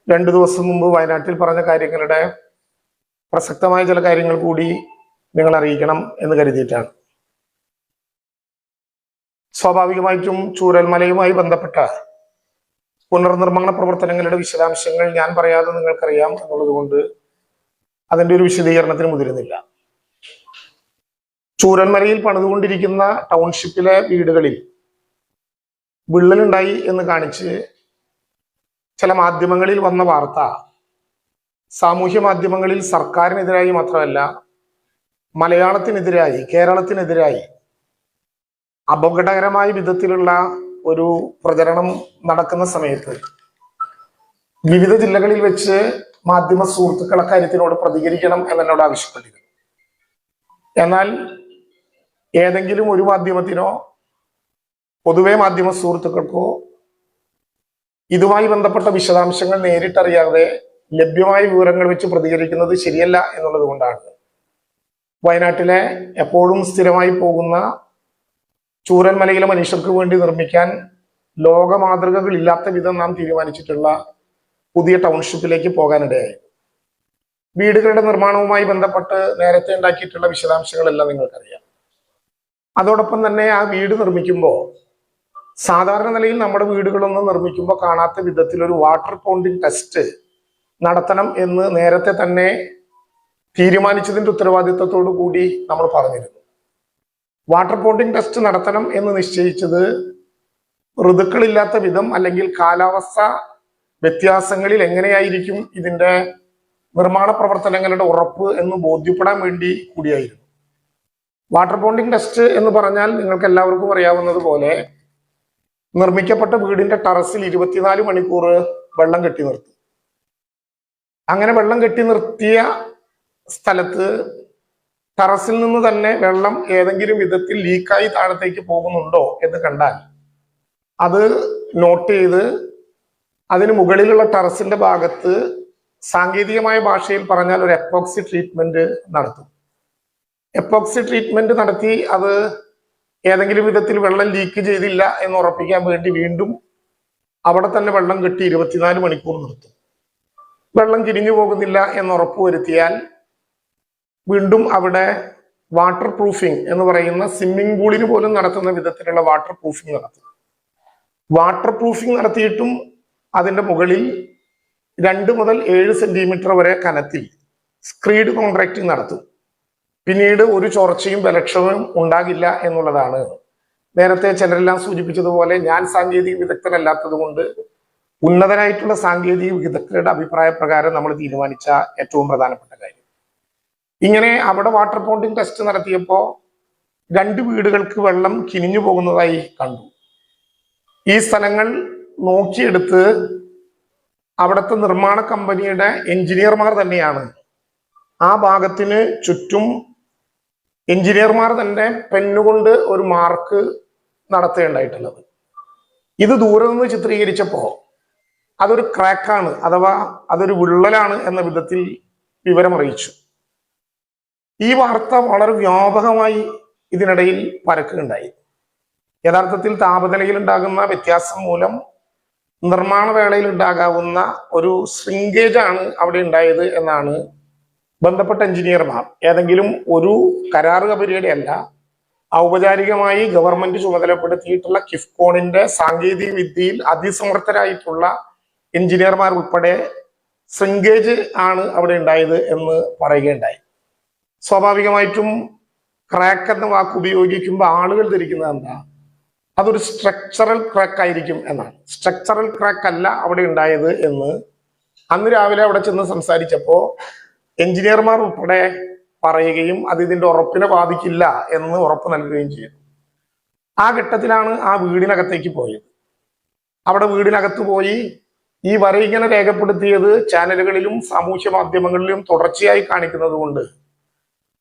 രണ്ടു ദിവസം മുമ്പ് വയനാട്ടിൽ പറഞ്ഞ കാര്യങ്ങളുടെ പ്രസക്തമായ ചില കാര്യങ്ങൾ കൂടി നിങ്ങൾ അറിയിക്കണം എന്ന് കരുതിയിട്ടാണ്. സ്വാഭാവികമായിട്ടും ചൂരൽമലയുമായി ബന്ധപ്പെട്ട പുനർനിർമ്മാണ പ്രവർത്തനങ്ങളുടെ വിശദാംശങ്ങൾ ഞാൻ പറയാതെ നിങ്ങൾക്കറിയാം എന്നുള്ളത് കൊണ്ട് അതിൻ്റെ ഒരു വിശദീകരണത്തിന് മുതിരുന്നില്ല. ചൂരൽമലയിൽ പണിതുകൊണ്ടിരിക്കുന്ന ടൗൺഷിപ്പിലെ വീടുകളിൽ വിള്ളലുണ്ടായി എന്ന് കാണിച്ച് ചില മാധ്യമങ്ങളിൽ വന്ന വാർത്ത സാമൂഹ്യ മാധ്യമങ്ങളിൽ സർക്കാരിനെതിരായി മാത്രമല്ല മലയാളത്തിനെതിരായി, കേരളത്തിനെതിരായി അപകടകരമായ വിധത്തിലുള്ള ഒരു പ്രചരണം നടക്കുന്ന സമയത്ത് വിവിധ ജില്ലകളിൽ വെച്ച് മാധ്യമ സുഹൃത്തുക്കൾ അക്കാര്യത്തിനോട് പ്രതികരിക്കണം എന്നോട് ആവശ്യപ്പെട്ടിരുന്നു. എന്നാൽ ഏതെങ്കിലും ഒരു മാധ്യമത്തിനോ പൊതുവെ മാധ്യമ സുഹൃത്തുക്കൾക്കോ ഇതുമായി ബന്ധപ്പെട്ട വിശദാംശങ്ങൾ നേരിട്ടറിയാതെ ലഭ്യമായ വിവരങ്ങൾ വെച്ച് പ്രതികരിക്കുന്നത് ശരിയല്ല എന്നുള്ളത് കൊണ്ടാണ് വയനാട്ടിലെ എപ്പോഴും സ്ഥിരമായി പോകുന്ന ചൂരൽമലയിലെ മനുഷ്യർക്ക് വേണ്ടി നിർമ്മിക്കാൻ ലോക മാതൃകകൾ ഇല്ലാത്ത വിധം നാം തീരുമാനിച്ചിട്ടുള്ള പുതിയ ടൗൺഷിപ്പിലേക്ക് പോകാനിടയായി. വീടുകളുടെ നിർമ്മാണവുമായി ബന്ധപ്പെട്ട് നേരത്തെ ഉണ്ടാക്കിയിട്ടുള്ള വിശദാംശങ്ങളെല്ലാം നിങ്ങൾക്കറിയാം. അതോടൊപ്പം തന്നെ ആ വീട് നിർമ്മിക്കുമ്പോൾ സാധാരണ നിലയിൽ നമ്മുടെ വീടുകളൊന്നും നിർമ്മിക്കുമ്പോൾ കാണാത്ത വിധത്തിൽ ഒരു വാട്ടർ പൗണ്ടിങ് ടെസ്റ്റ് നടത്തണം എന്ന് നേരത്തെ തന്നെ തീരുമാനിച്ചതിൻ്റെ ഉത്തരവാദിത്വത്തോടു കൂടി നമ്മൾ പറഞ്ഞിരുന്നു. വാട്ടർ പൗണ്ടിങ് ടെസ്റ്റ് നടത്തണം എന്ന് നിശ്ചയിച്ചത് ഋതുക്കളില്ലാത്ത വിധം അല്ലെങ്കിൽ കാലാവസ്ഥ വ്യത്യാസങ്ങളിൽ എങ്ങനെയായിരിക്കും ഇതിൻ്റെ നിർമ്മാണ പ്രവർത്തനങ്ങളുടെ ഉറപ്പ് എന്ന് ബോധ്യപ്പെടാൻ വേണ്ടി കൂടിയായിരുന്നു. വാട്ടർ പൗണ്ടിങ് ടെസ്റ്റ് എന്ന് പറഞ്ഞാൽ നിങ്ങൾക്ക് എല്ലാവർക്കും അറിയാവുന്നത് പോലെ നിർമ്മിക്കപ്പെട്ട വീടിന്റെ ടെറസിൽ 24 മണിക്കൂർ വെള്ളം കെട്ടി നിർത്തും. അങ്ങനെ വെള്ളം കെട്ടി നിർത്തിയ സ്ഥലത്ത് ടെറസിൽ നിന്ന് തന്നെ വെള്ളം ഏതെങ്കിലും വിധത്തിൽ ലീക്കായി താഴത്തേക്ക് പോകുന്നുണ്ടോ എന്ന് കണ്ടാൽ അത് നോട്ട് ചെയ്ത് അതിന് മുകളിലുള്ള ടെറസിന്റെ ഭാഗത്ത് സാങ്കേതികമായ ഭാഷയിൽ പറഞ്ഞാൽ ഒരു എപ്പോക്സി ട്രീറ്റ്മെന്റ് നടത്തും. എപ്പോക്സി ട്രീറ്റ്മെന്റ് നടത്തി അത് ഏതെങ്കിലും വിധത്തിൽ വെള്ളം ലീക്ക് ചെയ്തില്ല എന്ന് ഉറപ്പിക്കാൻ വേണ്ടി വീണ്ടും അവിടെ തന്നെ വെള്ളം കെട്ടി 24 മണിക്കൂർ നിർത്തും. വെള്ളം കിരിഞ്ഞു പോകുന്നില്ല എന്ന് ഉറപ്പുവരുത്തിയാൽ വീണ്ടും അവിടെ വാട്ടർ പ്രൂഫിംഗ് എന്ന് പറയുന്ന സ്വിമ്മിംഗ് പൂളിന് പോലും നടത്തുന്ന വിധത്തിലുള്ള വാട്ടർ പ്രൂഫിംഗ് നടത്തും. വാട്ടർ പ്രൂഫിംഗ് നടത്തിയിട്ടും അതിൻ്റെ മുകളിൽ 2 മുതൽ 7 സെന്റിമീറ്റർ വരെ കനത്തിൽ സ്ക്രീഡ് കോൺട്രാക്റ്റിംഗ് നടത്തും. പിന്നീട് ഒരു ചോർച്ചയും ബലക്ഷവും ഉണ്ടാകില്ല എന്നുള്ളതാണ് നേരത്തെ ചിലരെല്ലാം സൂചിപ്പിച്ചതുപോലെ ഞാൻ സാങ്കേതിക വിദഗ്ധനല്ലാത്തത് കൊണ്ട് ഉന്നതരായിട്ടുള്ള സാങ്കേതിക വിദഗ്ധരുടെ അഭിപ്രായ പ്രകാരം നമ്മൾ തീരുമാനിച്ച ഏറ്റവും പ്രധാനപ്പെട്ട കാര്യം. ഇങ്ങനെ അവിടെ വാട്ടർ പൗണ്ടിങ് ടെസ്റ്റ് നടത്തിയപ്പോൾ 2 വീടുകൾക്ക് വെള്ളം കിനിഞ്ഞു പോകുന്നതായി കണ്ടു. ഈ സ്ഥലങ്ങൾ നോക്കിയെടുത്ത് അവിടുത്തെ നിർമ്മാണ കമ്പനിയുടെ എഞ്ചിനീയർമാർ തന്നെയാണ് ആ ഭാഗത്തിന് ചുറ്റും എഞ്ചിനീയർമാർ തന്നെ പെന്നുകൊണ്ട് ഒരു മാർക്ക് നടത്തേണ്ടായിട്ടുള്ളത്. ഇത് ദൂരെ നിന്ന് ചിത്രീകരിച്ചപ്പോൾ അതൊരു ക്രാക്കാണ് അഥവാ അതൊരു വിള്ളലാണ് എന്ന വിധത്തിൽ വിവരമറിയിച്ചു. ഈ വാർത്ത വളരെ വ്യാപകമായി ഇതിനിടയിൽ പരക്കുകയുണ്ടായി. യഥാർത്ഥത്തിൽ താപനിലയിൽ ഉണ്ടാകുന്ന വ്യത്യാസം മൂലം നിർമ്മാണ വേളയിൽ ഉണ്ടാകാവുന്ന ഒരു ശ്രിങ്കേജ് ആണ് അവിടെ ഉണ്ടായത് എന്നാണ് ബന്ധപ്പെട്ട എഞ്ചിനീയർമാർ, ഏതെങ്കിലും ഒരു കരാറുകാരിയുടെ അല്ല, ഔപചാരികമായി ഗവൺമെന്റ് ചുമതലപ്പെടുത്തിയിട്ടുള്ള കിഫ്കോണിന്റെ സാങ്കേതിക വിദ്യയിൽ അതിസമർത്ഥരായിട്ടുള്ള എഞ്ചിനീയർമാർ ഉൾപ്പെടെ ശ്രിങ്കേജ് ആണ് അവിടെ ഉണ്ടായത് എന്ന് പറയുകയുണ്ടായി. സ്വാഭാവികമായിട്ടും ക്രാക്ക് എന്ന വാക്ക് ഉപയോഗിക്കുമ്പോൾ ആളുകൾ ധരിക്കുന്നത് എന്താ, അതൊരു സ്ട്രക്ചറൽ ക്രാക്ക് ആയിരിക്കും എന്നാണ്. സ്ട്രക്ചറൽ ക്രാക്ക് അല്ല അവിടെ ഉണ്ടായത് എന്ന് അന്ന് രാവിലെ അവിടെ ചെന്ന് സംസാരിച്ചപ്പോൾ എഞ്ചിനീയർമാർ ഉൾപ്പെടെ പറയുകയും അത് ഇതിന്റെ ഉറപ്പിനെ ബാധിക്കില്ല എന്ന് ഉറപ്പ് നൽകുകയും ചെയ്തു. ആ ഘട്ടത്തിലാണ് ആ വീടിനകത്തേക്ക് പോയത്. അവിടെ വീടിനകത്ത് പോയി ഈ വര ഇങ്ങനെ രേഖപ്പെടുത്തിയത് ചാനലുകളിലും സാമൂഹ്യ മാധ്യമങ്ങളിലും തുടർച്ചയായി കാണിക്കുന്നത് കൊണ്ട്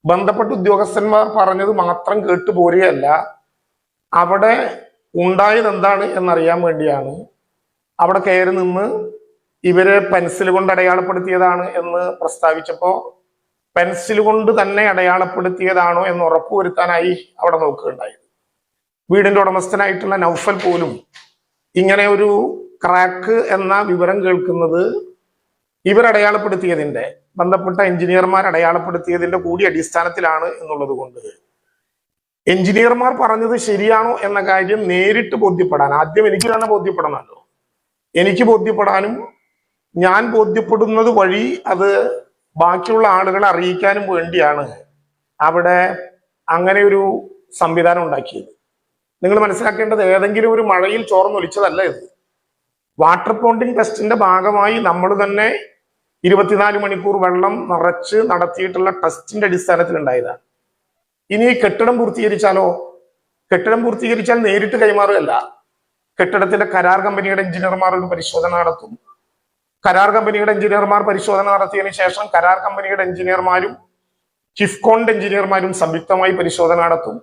ബന്ധപ്പെട്ട ഉദ്യോഗസ്ഥന്മാർ പറഞ്ഞത് മാത്രം കേട്ടുപോരുകയല്ല, അവിടെ ഉണ്ടായത് എന്താണ് എന്നറിയാൻ വേണ്ടിയാണ് അവിടെ കയറി നിന്ന് ഇവര് പെൻസിൽ കൊണ്ട് അടയാളപ്പെടുത്തിയതാണ് എന്ന് പ്രസ്താവിച്ചപ്പോൾ പെൻസിൽ കൊണ്ട് തന്നെ അടയാളപ്പെടുത്തിയതാണോ എന്ന് ഉറപ്പുവരുത്താനായി അവിടെ നോക്കുകയുണ്ടായത്. വീടിന്റെ ഉടമസ്ഥനായിട്ടുള്ള നൗഫൽ പോലും ഇങ്ങനെ ഒരു ക്രാക്ക് എന്ന വിവരം കേൾക്കുന്നത് ഇവരടയാളപ്പെടുത്തിയതിന്റെ ബന്ധപ്പെട്ട എഞ്ചിനീയർമാർ അടയാളപ്പെടുത്തിയതിന്റെ കൂടി അടിസ്ഥാനത്തിലാണ് എന്നുള്ളത് കൊണ്ട് എഞ്ചിനീയർമാർ പറഞ്ഞത് ശരിയാണോ എന്ന കാര്യം നേരിട്ട് ബോധ്യപ്പെടാൻ ആദ്യം എനിക്ക് തന്നെ ബോധ്യപ്പെടണമല്ലോ. എനിക്ക് ബോധ്യപ്പെടാനും ഞാൻ ബോധ്യപ്പെടുന്നത് വഴി അത് ബാക്കിയുള്ള ആളുകളെ അറിയിക്കാനും വേണ്ടിയാണ് അവിടെ അങ്ങനെ ഒരു സംവിധാനം ഉണ്ടാക്കിയത്. നിങ്ങൾ മനസ്സിലാക്കേണ്ടത് ഏതെങ്കിലും ഒരു മഴയിൽ ചോർന്നൊലിച്ചതല്ല ഇത്. വാട്ടർ പോണ്ടിങ് ടെസ്റ്റിന്റെ ഭാഗമായി നമ്മൾ തന്നെ 24 മണിക്കൂർ വെള്ളം നിറച്ച് നടത്തിയിട്ടുള്ള ടെസ്റ്റിന്റെ അടിസ്ഥാനത്തിൽ ഉണ്ടായതാണ്. ഇനി കെട്ടിടം പൂർത്തീകരിച്ചാലോ? കെട്ടിടം പൂർത്തീകരിച്ചാൽ നേരിട്ട് കൈമാറുകയല്ല. കെട്ടിടത്തിന്റെ കരാർ കമ്പനിയുടെ എഞ്ചിനീയർമാർ ഒരു പരിശോധന നടത്തും. കരാർ കമ്പനിയുടെ എഞ്ചിനീയർമാർ പരിശോധന നടത്തിയതിനു ശേഷം കരാർ കമ്പനിയുടെ എഞ്ചിനീയർമാരും കിഫ്കോണിന്റെ എഞ്ചിനീയർമാരും സംയുക്തമായി പരിശോധന നടത്തും.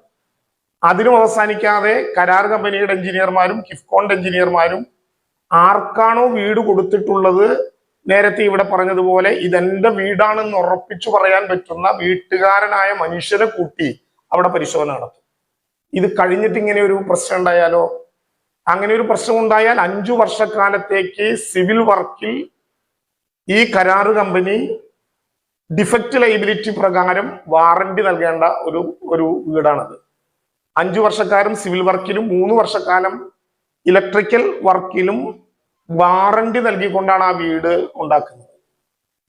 അതിനും അവസാനിക്കാതെ കരാർ കമ്പനിയുടെ എഞ്ചിനീയർമാരും കിഫ്കോണിന്റെ എഞ്ചിനീയർമാരും ആർക്കാണോ വീട് കൊടുത്തിട്ടുള്ളത്, നേരത്തെ ഇവിടെ പറഞ്ഞതുപോലെ ഇതെന്റെ വീടാണെന്ന് ഉറപ്പിച്ചു പറയാൻ പറ്റുന്ന വീട്ടുകാരനായ മനുഷ്യനെ കൂട്ടി അവിടെ പരിശോധന നടത്തും. ഇത് കഴിഞ്ഞിട്ട് ഇങ്ങനെ ഒരു പ്രശ്നം ഉണ്ടായാലോ? അങ്ങനെ ഒരു പ്രശ്നം ഉണ്ടായാൽ 5 വർഷക്കാലത്തേക്ക് സിവിൽ വർക്കിൽ ഈ കരാറ് കമ്പനി ഡിഫക്റ്റ് ലൈബിലിറ്റി പ്രകാരം വാറന്റി നൽകേണ്ട ഒരു വീടാണത്. 5 വർഷക്കാലം സിവിൽ വർക്കിലും 3 വർഷക്കാലം ഇലക്ട്രിക്കൽ വർക്കിലും വാറന്റി നൽകിക്കൊണ്ടാണ് ആ വീട് ഉണ്ടാക്കുന്നത്.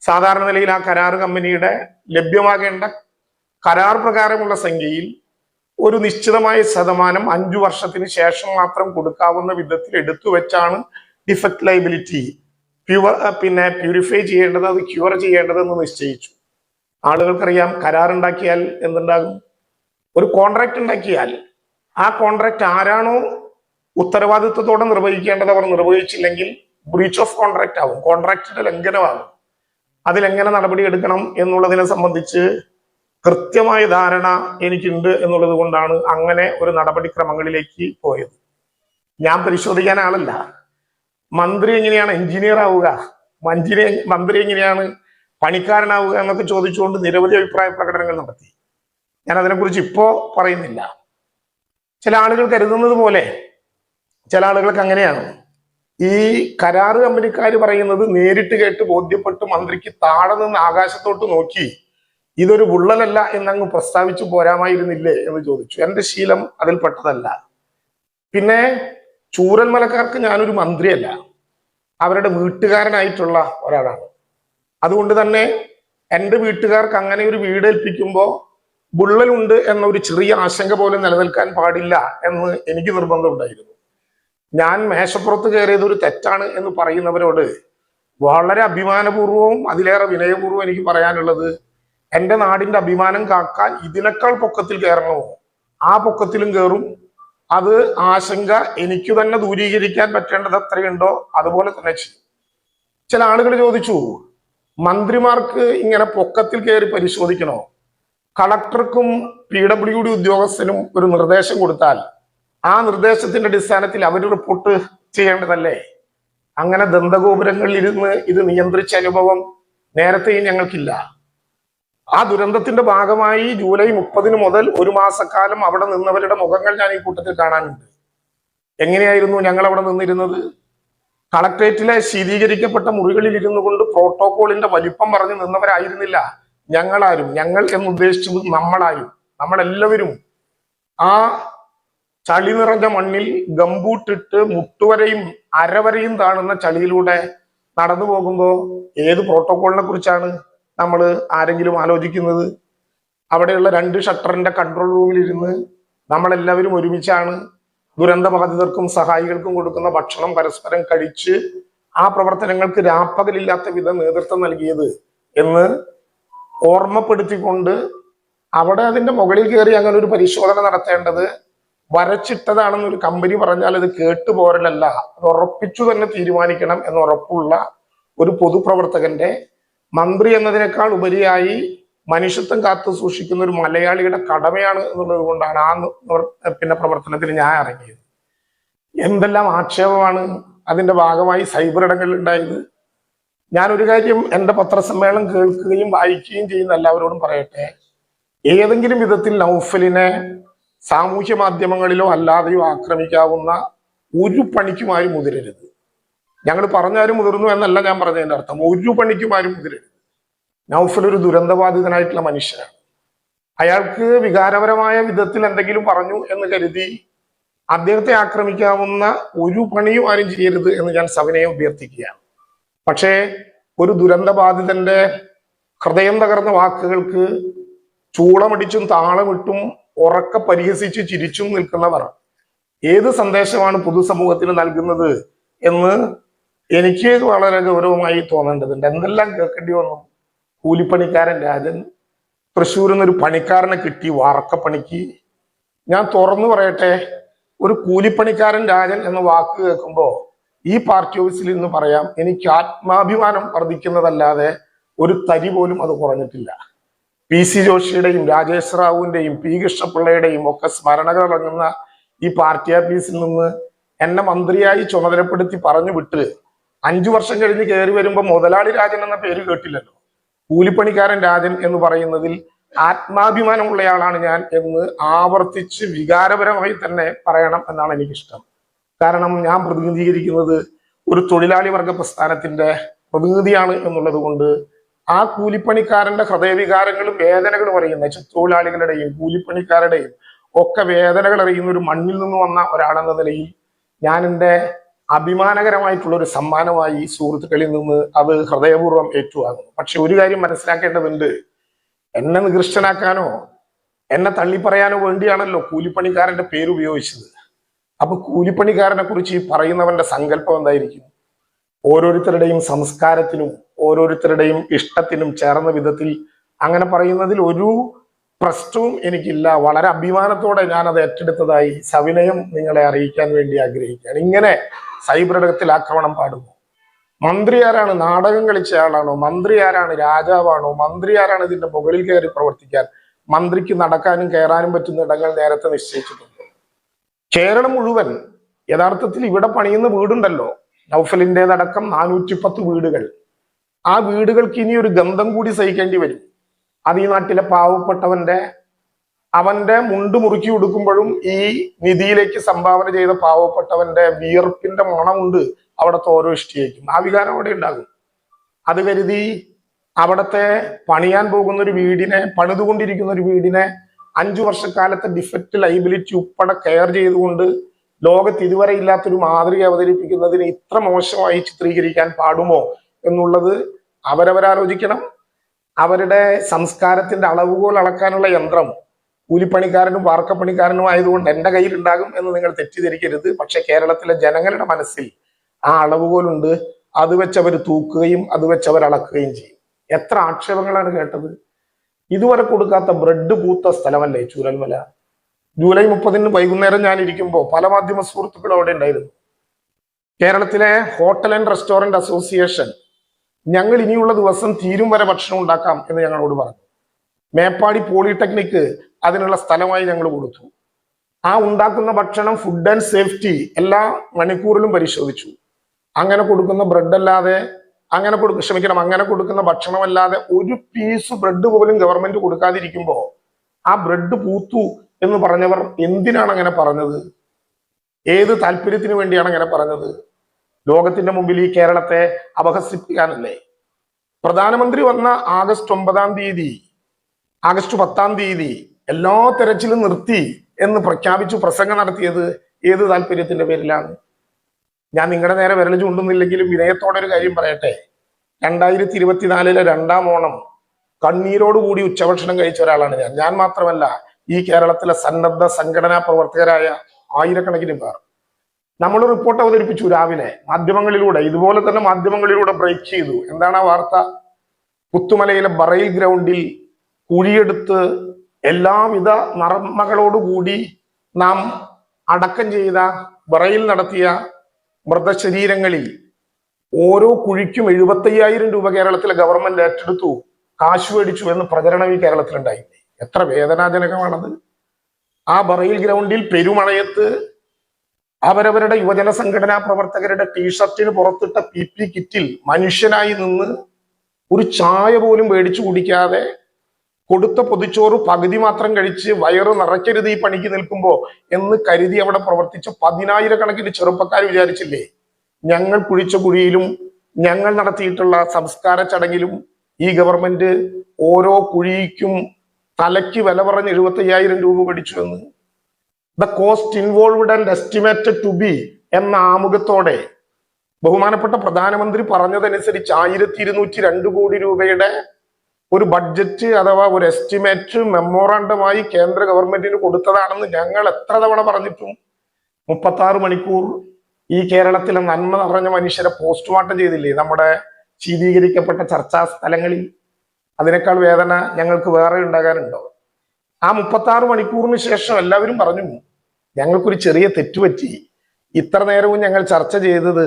സാധാരണ നിലയിൽ ആ കരാർ കമ്പനിയുടെ ലഭ്യമാകേണ്ട കരാർ പ്രകാരമുള്ള സംഖ്യയിൽ ഒരു നിശ്ചിതമായ ശതമാനം 5 വർഷത്തിന് ശേഷം മാത്രം കൊടുക്കാവുന്ന വിധത്തിൽ എടുത്തു വെച്ചാണ് ഡിഫക്റ്റ് ലൈബിലിറ്റി പ്യൂരിഫൈ ചെയ്യേണ്ടത്, അത് ക്യൂർ ചെയ്യേണ്ടതെന്ന് നിശ്ചയിച്ചു. ആളുകൾക്കറിയാം കരാർ ഉണ്ടാക്കിയാൽ എന്തുണ്ടാകും? ഒരു കോൺട്രാക്ട് ഉണ്ടാക്കിയാൽ ആ കോൺട്രാക്ട് ആരാണോ ഉത്തരവാദിത്വത്തോടെ നിർവഹിക്കേണ്ടത് അവർ നിർവഹിച്ചില്ലെങ്കിൽ ബ്രീച്ച് ഓഫ് കോൺട്രാക്ട് ആവും, കോൺട്രാക്റ്റിന്റെ ലംഘനമാകും. അതിലെങ്ങനെ നടപടി എടുക്കണം എന്നുള്ളതിനെ സംബന്ധിച്ച് കൃത്യമായ ധാരണ എനിക്കുണ്ട് എന്നുള്ളത് കൊണ്ടാണ് അങ്ങനെ ഒരു നടപടിക്രമങ്ങളിലേക്ക് പോയത്. ഞാൻ പരിശോധിക്കാൻ ആളല്ല. മന്ത്രി എങ്ങനെയാണ് എഞ്ചിനീയർ ആവുക, മന്ത്രി എങ്ങനെയാണ് പണിക്കാരനാവുക എന്നൊക്കെ ചോദിച്ചുകൊണ്ട് നിരവധി അഭിപ്രായ പ്രകടനങ്ങൾ നടത്തി. ഞാൻ അതിനെക്കുറിച്ച് ഇപ്പോ പറയുന്നില്ല. ചില ആളുകൾ കരുതുന്നത് പോലെ ചില ആളുകൾക്ക് അങ്ങനെയാണ്. ഈ കരാറ് കമ്പനിക്കാർ പറയുന്നത് നേരിട്ട് കേട്ട് ബോധ്യപ്പെട്ട് മന്ത്രിക്ക് താഴെ നിന്ന് ആകാശത്തോട്ട് നോക്കി ഇതൊരു വിള്ളലല്ല എന്നങ്ങ് പ്രസ്താവിച്ചു പോരാമായിരുന്നില്ലേ എന്ന് ചോദിച്ചു. എന്റെ ശീലം അതിൽപ്പെട്ടതല്ല. പിന്നെ ചൂരൽമലക്കാർക്ക് ഞാനൊരു മന്ത്രിയല്ല, അവരുടെ വീട്ടുകാരനായിട്ടുള്ള ഒരാളാണ്. അതുകൊണ്ട് തന്നെ എൻ്റെ വീട്ടുകാർക്ക് അങ്ങനെ ഒരു വീട് ഏൽപ്പിക്കുമ്പോൾ വിള്ളലുണ്ട് എന്ന ഒരു ചെറിയ ആശങ്ക പോലും നിലനിൽക്കാൻ പാടില്ല എന്ന് എനിക്ക് നിർബന്ധമുണ്ടായിരുന്നു. ഞാൻ മേശപ്പുറത്ത് കയറിയത് ഒരു തെറ്റാണ് എന്ന് പറയുന്നവരോട് വളരെ അഭിമാനപൂർവവും അതിലേറെ വിനയപൂർവ്വം എനിക്ക് പറയാനുള്ളത്, എൻ്റെ നാടിന്റെ അഭിമാനം കാക്കാൻ ഇതിനേക്കാൾ പൊക്കത്തിൽ കയറണമോ ആ പൊക്കത്തിലും കയറും. അത് ആശങ്ക എനിക്ക് തന്നെ ദൂരീകരിക്കാൻ പറ്റേണ്ടത് എത്രയുണ്ടോ അതുപോലെ തന്നെ ചെയ്യും. ചില ആളുകൾ ചോദിച്ചു, മന്ത്രിമാർക്ക് ഇങ്ങനെ പൊക്കത്തിൽ കയറി പരിശോധിക്കണോ? കളക്ടർക്കും PWD ഉദ്യോഗസ്ഥനും ഒരു നിർദ്ദേശം കൊടുത്താൽ ആ നിർദ്ദേശത്തിന്റെ അടിസ്ഥാനത്തിൽ അവർ റിപ്പോർട്ട് ചെയ്യേണ്ടതല്ലേ? അങ്ങനെ ദന്തഗോപുരങ്ങളിൽ ഇരുന്ന് ഇത് നിയന്ത്രിച്ച അനുഭവം നേരത്തെയും ഞങ്ങൾക്കില്ല. ആ ദുരന്തത്തിന്റെ ഭാഗമായി ജൂലൈ 30 മുതൽ 1 മാസക്കാലം അവിടെ നിന്നവരുടെ മുഖങ്ങൾ ഞാൻ ഈ കൂട്ടത്തിൽ കാണാനുണ്ട്. എങ്ങനെയായിരുന്നു ഞങ്ങൾ അവിടെ നിന്നിരുന്നത്? കളക്ട്രേറ്റിലെ ശീതീകരിക്കപ്പെട്ട മുറികളിൽ ഇരുന്നു കൊണ്ട് പ്രോട്ടോകോളിന്റെ വലിപ്പം പറഞ്ഞു നിന്നവരായിരുന്നില്ല ഞങ്ങളാരും. ഞങ്ങൾ എന്നുദ്ദേശിച്ചത് നമ്മളെല്ലാവരും ആ ചളി നിറഞ്ഞ മണ്ണിൽ ഗംബൂട്ടിട്ട് മുട്ടുവരെയും അരവരെയും താണുന്ന ചളിയിലൂടെ നടന്നു പോകുമ്പോൾ ഏത് പ്രോട്ടോകോളിനെ കുറിച്ചാണ് നമ്മൾ ആരെങ്കിലും ആലോചിക്കുന്നത്? അവിടെയുള്ള 2 ഷട്ടറിന്റെ കൺട്രോൾ റൂമിൽ ഇരുന്ന് നമ്മളെല്ലാവരും ഒരുമിച്ചാണ് ദുരന്തബാധിതർക്കും സഹായികൾക്കും കൊടുക്കുന്ന ഭക്ഷണം പരസ്പരം കഴിച്ച് ആ പ്രവർത്തനങ്ങൾക്ക് രാപ്പകലില്ലാത്ത വിധം നേതൃത്വം നൽകിയത് എന്ന് ഓർമ്മപ്പെടുത്തിക്കൊണ്ട് അവിടെ അതിന്റെ മുകളിൽ കയറി അങ്ങനെ ഒരു പരിശോധന നടത്തേണ്ടത് വരച്ചിട്ടതാണെന്നൊരു കമ്പനി പറഞ്ഞാൽ അത് കേട്ടുപോരലല്ല, അത് ഉറപ്പിച്ചു തന്നെ തീരുമാനിക്കണം എന്ന് ഉറപ്പുള്ള ഒരു പൊതുപ്രവർത്തകന്റെ, മന്ത്രി എന്നതിനേക്കാൾ ഉപരിയായി മനുഷ്യത്വം കാത്തു സൂക്ഷിക്കുന്ന ഒരു മലയാളിയുടെ കടമയാണ് എന്നുള്ളത് കൊണ്ടാണ് പ്രവർത്തനത്തിൽ ഞാൻ ഇറങ്ങിയത്. എന്തെല്ലാം ആക്ഷേപമാണ് അതിന്റെ ഭാഗമായി സൈബർ ഇടങ്ങളിൽ ഉണ്ടായത്. ഞാനൊരു കാര്യം എൻ്റെ പത്രസമ്മേളനം കേൾക്കുകയും വായിക്കുകയും ചെയ്യുന്ന എല്ലാവരോടും പറയട്ടെ, ഏതെങ്കിലും വിധത്തിൽ നൗഫലിനെ സാമൂഹ്യ മാധ്യമങ്ങളിലോ അല്ലാതെയോ ആക്രമിക്കാവുന്ന ഒരു പണിക്കുമായി മുതിരരുത്. ഞങ്ങൾ പറഞ്ഞാലും മുതിർന്നു എന്നല്ല ഞാൻ പറഞ്ഞതിന്റെ അർത്ഥം. ഒരു പണിക്കും ആരും മുതിരരുത്. നൗഫൽ ഒരു ദുരന്തബാധിതനായിട്ടുള്ള മനുഷ്യനാണ്. അയാൾക്ക് വികാരപരമായ വിധത്തിൽ എന്തെങ്കിലും പറഞ്ഞു എന്ന് കരുതി അദ്ദേഹത്തെ ആക്രമിക്കാവുന്ന ഒരു പണിയും ആരും ചെയ്യരുത് എന്ന് ഞാൻ സവിനയം അഭ്യർത്ഥിക്കുകയാണ്. പക്ഷേ ഒരു ദുരന്തബാധിതന്റെ ഹൃദയം തകർന്ന വാക്കുകൾക്ക് ചൂളമടിച്ചും താളമിട്ടും ഉറക്കെ പരിഹസിച്ച് ചിരിച്ചും നിൽക്കുന്നവർ ഏത് സന്ദേശമാണ് പൊതുസമൂഹത്തിന് നൽകുന്നത് എന്ന് എനിക്ക് വളരെ ഗൗരവമായി തോന്നേണ്ടതുണ്ട്. എന്തെല്ലാം കേൾക്കേണ്ടി വന്നു. കൂലിപ്പണിക്കാരൻ രാജൻ, തൃശ്ശൂരിൽ നിന്നൊരു പണിക്കാരനെ കിട്ടി വാർക്കപ്പണിക്ക്. ഞാൻ തുറന്നു പറയട്ടെ, ഒരു കൂലിപ്പണിക്കാരൻ രാജൻ എന്ന വാക്ക് കേൾക്കുമ്പോൾ ഈ പാർട്ടി ഓഫീസിൽ നിന്ന് പറയാം, എനിക്ക് ആത്മാഭിമാനം വർദ്ധിക്കുന്നതല്ലാതെ ഒരു തരി പോലും അത് കുറഞ്ഞിട്ടില്ല. PC ജോഷിയുടെയും രാജേഷ് റാവുവിന്റെയും P കൃഷ്ണപിള്ളയുടെയും ഒക്കെ സ്മരണകൾ അടങ്ങുന്ന ഈ പാർട്ടി ഓഫീസിൽ നിന്ന് എന്നെ മന്ത്രിയായി ചുമതലപ്പെടുത്തി പറഞ്ഞു വിട്ട് 5 വർഷം കഴിഞ്ഞ് കയറി വരുമ്പോൾ മുതലാളി രാജൻ എന്ന പേര് കേട്ടില്ലല്ലോ. കൂലിപ്പണിക്കാരൻ രാജൻ എന്ന് പറയുന്നതിൽ ആത്മാഭിമാനമുള്ളയാളാണ് ഞാൻ എന്ന് ആവർത്തിച്ച് വികാരപരമായി തന്നെ പറയണം എന്നാണ് എനിക്കിഷ്ടം. കാരണം ഞാൻ പ്രതിനിധീകരിക്കുന്നത് ഒരു തൊഴിലാളി വർഗ പ്രസ്ഥാനത്തിന്റെ പ്രതിനിധിയാണ് എന്നുള്ളത് കൊണ്ട് ആ കൂലിപ്പണിക്കാരന്റെ ഹൃദയവികാരങ്ങളും വേദനകളും അറിയുന്ന തൊഴിലാളികളുടെയും കൂലിപ്പണിക്കാരുടെയും ഒക്കെ വേദനകൾ അറിയുന്ന ഒരു മണ്ണിൽ നിന്ന് വന്ന ഒരാളെന്ന നിലയിൽ ഞാൻ എൻ്റെ അഭിമാനകരമായിട്ടുള്ള ഒരു സമ്മാനമായി സുഹൃത്തുക്കളിൽ നിന്ന് അത് ഹൃദയപൂർവ്വം ഏറ്റുവാങ്ങുന്നു. പക്ഷെ ഒരു കാര്യം മനസ്സിലാക്കേണ്ടതുണ്ട്, എന്നെ നികൃഷ്ടനാക്കാനോ എന്നെ തള്ളിപ്പറയാനോ വേണ്ടിയാണല്ലോ കൂലിപ്പണിക്കാരന്റെ പേര് ഉപയോഗിച്ചത്. അപ്പൊ കൂലിപ്പണിക്കാരനെ കുറിച്ച് ഈ പറയുന്നവന്റെ സങ്കല്പം എന്തായിരിക്കും? ഓരോരുത്തരുടെയും സംസ്കാരത്തിനും ഓരോരുത്തരുടെയും ഇഷ്ടത്തിനും ചേർന്ന വിധത്തിൽ അങ്ങനെ പറയുന്നതിൽ ഒരു പ്രശ്നവും എനിക്കില്ല. വളരെ അഭിമാനത്തോടെ ഞാൻ അത് ഏറ്റെടുത്തതായി സവിനയം നിങ്ങളെ അറിയിക്കാൻ വേണ്ടി ആഗ്രഹിക്കുകയാണ്. ഇങ്ങനെ സൈബർ ഇടത്തിൽ ആക്രമണം പാടുന്നു. മന്ത്രി ആരാണ്? നാടകം കളിച്ച ആളാണോ? മന്ത്രി ആരാണ്? രാജാവാണോ? മന്ത്രി ആരാണ് ഇതിന്റെ മുകളിൽ കയറി പ്രവർത്തിക്കാൻ? മന്ത്രിക്ക് നടക്കാനും കയറാനും പറ്റുന്ന ഇടങ്ങൾ നേരത്തെ നിശ്ചയിച്ചിട്ടുണ്ട്. കേരളം മുഴുവൻ യഥാർത്ഥത്തിൽ ഇവിടെ പണിയുന്ന വീടുണ്ടല്ലോ, നൗഫലിൻ്റെതടക്കം 410 വീടുകൾ. ആ വീടുകൾക്ക് ഇനി ഒരു ഗന്ധം കൂടി സഹിക്കേണ്ടി വരും. അത് ഈ നാട്ടിലെ പാവപ്പെട്ടവന്റെ അവന്റെ മുണ്ട് മുറുക്കി കൊടുക്കുമ്പോഴും ഈ നിധിയിലേക്ക് സംഭാവന ചെയ്ത പാവപ്പെട്ടവന്റെ വിയർപ്പിന്റെ മണമുണ്ട് അവിടുത്തെ ഓരോ ഇഷ്ടിയേക്കും. ആ വികാരം അവിടെ ഉണ്ടാകും. അത് കരുതി അവിടത്തെ പണിയാൻ പോകുന്ന ഒരു വീടിനെ, പണിതുകൊണ്ടിരിക്കുന്ന ഒരു വീടിനെ 5 വർഷക്കാലത്തെ ഡിഫക്റ്റ് ലൈബിലിറ്റി ഉൾപ്പെടെ കെയർ ചെയ്തുകൊണ്ട് ലോകത്ത് ഇതുവരെ ഇല്ലാത്തൊരു മാതൃക അവതരിപ്പിക്കുന്നതിന് ഇത്ര മോശമായി ചിത്രീകരിക്കാൻ പാടുമോ എന്നുള്ളത് അവരവരാലോചിക്കണം. അവരുടെ സംസ്കാരത്തിന്റെ അളവുകോൽ അളക്കാനുള്ള യന്ത്രം കൂലിപ്പണിക്കാരനും വാർക്കപ്പണിക്കാരനും ആയതുകൊണ്ട് എൻ്റെ കയ്യിൽ ഉണ്ടാകും എന്ന് നിങ്ങൾ തെറ്റിദ്ധരിക്കരുത്. പക്ഷെ കേരളത്തിലെ ജനങ്ങളുടെ മനസ്സിൽ ആ അളവുകോലുണ്ട്. അത് വെച്ച് അവർ തൂക്കുകയും അത് വെച്ച് അവർ അളക്കുകയും ചെയ്യും. എത്ര ആക്ഷേപങ്ങളാണ് കേട്ടത്. ഇതുവരെ കൊടുക്കാത്ത ബ്രെഡ് പൂത്ത സ്ഥലമല്ലേ ചൂരൽമല. ജൂലൈ 30 വൈകുന്നേരം ഞാൻ ഇരിക്കുമ്പോൾ പല മാധ്യമ സുഹൃത്തുക്കളും അവിടെ ഉണ്ടായിരുന്നു. കേരളത്തിലെ ഹോട്ടൽ ആൻഡ് റെസ്റ്റോറന്റ് അസോസിയേഷൻ ഞങ്ങൾ ഇനിയുള്ള ദിവസം തീരും വരെ ഭക്ഷണം ഉണ്ടാക്കാം എന്ന് ഞങ്ങളോട് പറഞ്ഞു. മേപ്പാടി പോളിടെക്നിക്ക് അതിനുള്ള സ്ഥലമായി ഞങ്ങൾ കൊടുത്തു. ആ ഉണ്ടാക്കുന്ന ഭക്ഷണം ഫുഡ് ആൻഡ് സേഫ്റ്റി എല്ലാ മണിക്കൂറിലും പരിശോധിച്ചു. അങ്ങനെ കൊടുക്കുന്ന ബ്രെഡ് അല്ലാതെ അങ്ങനെ കൊടുക്കുന്ന ഭക്ഷണമല്ലാതെ ഒരു പീസ് ബ്രെഡ് പോലും ഗവൺമെന്റ് കൊടുക്കാതിരിക്കുമ്പോൾ ആ ബ്രെഡ് പൂത്തു എന്ന് പറഞ്ഞവർ എന്തിനാണ് അങ്ങനെ പറഞ്ഞത്? ഏത് താല്പര്യത്തിന് വേണ്ടിയാണ് അങ്ങനെ പറഞ്ഞത്? ലോകത്തിന്റെ മുമ്പിൽ ഈ കേരളത്തെ അപഹസിപ്പിക്കാനല്ലേ? പ്രധാനമന്ത്രി വന്ന ആഗസ്റ്റ് 10 തീയതി എല്ലാ തെരച്ചിലും നിർത്തി എന്ന് പ്രഖ്യാപിച്ചു പ്രസംഗം നടത്തിയത് ഏത് താല്പര്യത്തിന്റെ പേരിലാണ്? ഞാൻ നിങ്ങളുടെ നേരെ വിരൽ ചൂണ്ടുന്നില്ലെങ്കിലും വിനയത്തോടെ ഒരു കാര്യം പറയട്ടെ. 2024 2-ാം ഓണം കണ്ണീരോടുകൂടി ഉച്ചഭക്ഷണം കഴിച്ച ഒരാളാണ് ഞാൻ. ഞാൻ മാത്രമല്ല, ഈ കേരളത്തിലെ സന്നദ്ധ സംഘടനാ പ്രവർത്തകരായ ആയിരക്കണക്കിന് പേർ. നമ്മൾ റിപ്പോർട്ട് അവതരിപ്പിച്ചു രാവിലെ മാധ്യമങ്ങളിലൂടെ, ഇതുപോലെ തന്നെ മാധ്യമങ്ങളിലൂടെ ബ്രേക്ക് ചെയ്തു. എന്താണ് ആ വാർത്ത? പുത്തുമലയിലെ ബറയിൽ ഗ്രൗണ്ടിൽ കുഴിയെടുത്ത് എല്ലാവിധ നർമ്മകളോടുകൂടി നാം അടക്കം ചെയ്ത, ബറയിൽ നടത്തിയ മൃതശരീരങ്ങളിൽ ഓരോ കുഴിക്കും 75,000 രൂപ കേരളത്തിലെ ഗവൺമെന്റ് ഏറ്റെടുത്തു, കാശ് മേടിച്ചു എന്ന് പ്രചരണം ഈ കേരളത്തിലുണ്ടായി. എത്ര വേദനാജനകമാണത്. ആ ബറയിൽ ഗ്രൗണ്ടിൽ പെരുമഴയത്ത് അവരവരുടെ യുവജന സംഘടനാ പ്രവർത്തകരുടെ ടീഷർട്ടിന് പുറത്തിട്ട PP കിറ്റിൽ മനുഷ്യനായി നിന്ന് ഒരു ചായ പോലും മേടിച്ചു കുടിക്കാതെ കൊടുത്ത പൊതിച്ചോറ് പകുതി മാത്രം കഴിച്ച് വയറ് നിറയ്ക്കരുത് ഈ പണിക്ക് നിൽക്കുമ്പോ എന്ന് കരുതി അവിടെ പ്രവർത്തിച്ച 10,000 കണക്കിന് ചെറുപ്പക്കാർ വിചാരിച്ചില്ലേ ഞങ്ങൾ കുഴിച്ച കുഴിയിലും ഞങ്ങൾ നടത്തിയിട്ടുള്ള സംസ്കാര ചടങ്ങിലും ഈ ഗവൺമെന്റ് ഓരോ കുഴിക്കും തലയ്ക്ക് വില പറഞ്ഞ് 75,000 രൂപ മേടിച്ചു എന്ന് the cost involved and estimated to be എന്ന ആമുഖത്തോടെ ബഹുമാനപ്പെട്ട പ്രധാനമന്ത്രി പറഞ്ഞതനുസരിച്ച് 1202 കോടി രൂപയുടെ ഒരു ബഡ്ജറ്റ് അഥവാ ഒരു എസ്റ്റിമേറ്റ് മെമ്മോറാണ്ടമായി കേന്ദ്ര ഗവൺമെന്റിന് കൊടുത്തതാണെന്ന് ഞങ്ങൾ എത്ര തവണ പറഞ്ഞിട്ടും 36 മണിക്കൂർ ഈ കേരളത്തിലെ നന്മ നിറഞ്ഞ മനുഷ്യരെ പോസ്റ്റ്മോർട്ടം ചെയ്തില്ലേ നമ്മുടെ ശീതീകരിക്കപ്പെട്ട ചർച്ചാ സ്ഥലങ്ങളിൽ? അതിനേക്കാൾ വേദന ഞങ്ങൾക്ക് വേറെ ഉണ്ടാകാനുണ്ടോ? ആ 36 മണിക്കൂറിന് ശേഷം എല്ലാവരും പറഞ്ഞു ഞങ്ങൾക്കൊരു ചെറിയ തെറ്റുപറ്റി, ഇത്ര നേരവും ഞങ്ങൾ ചർച്ച ചെയ്തത്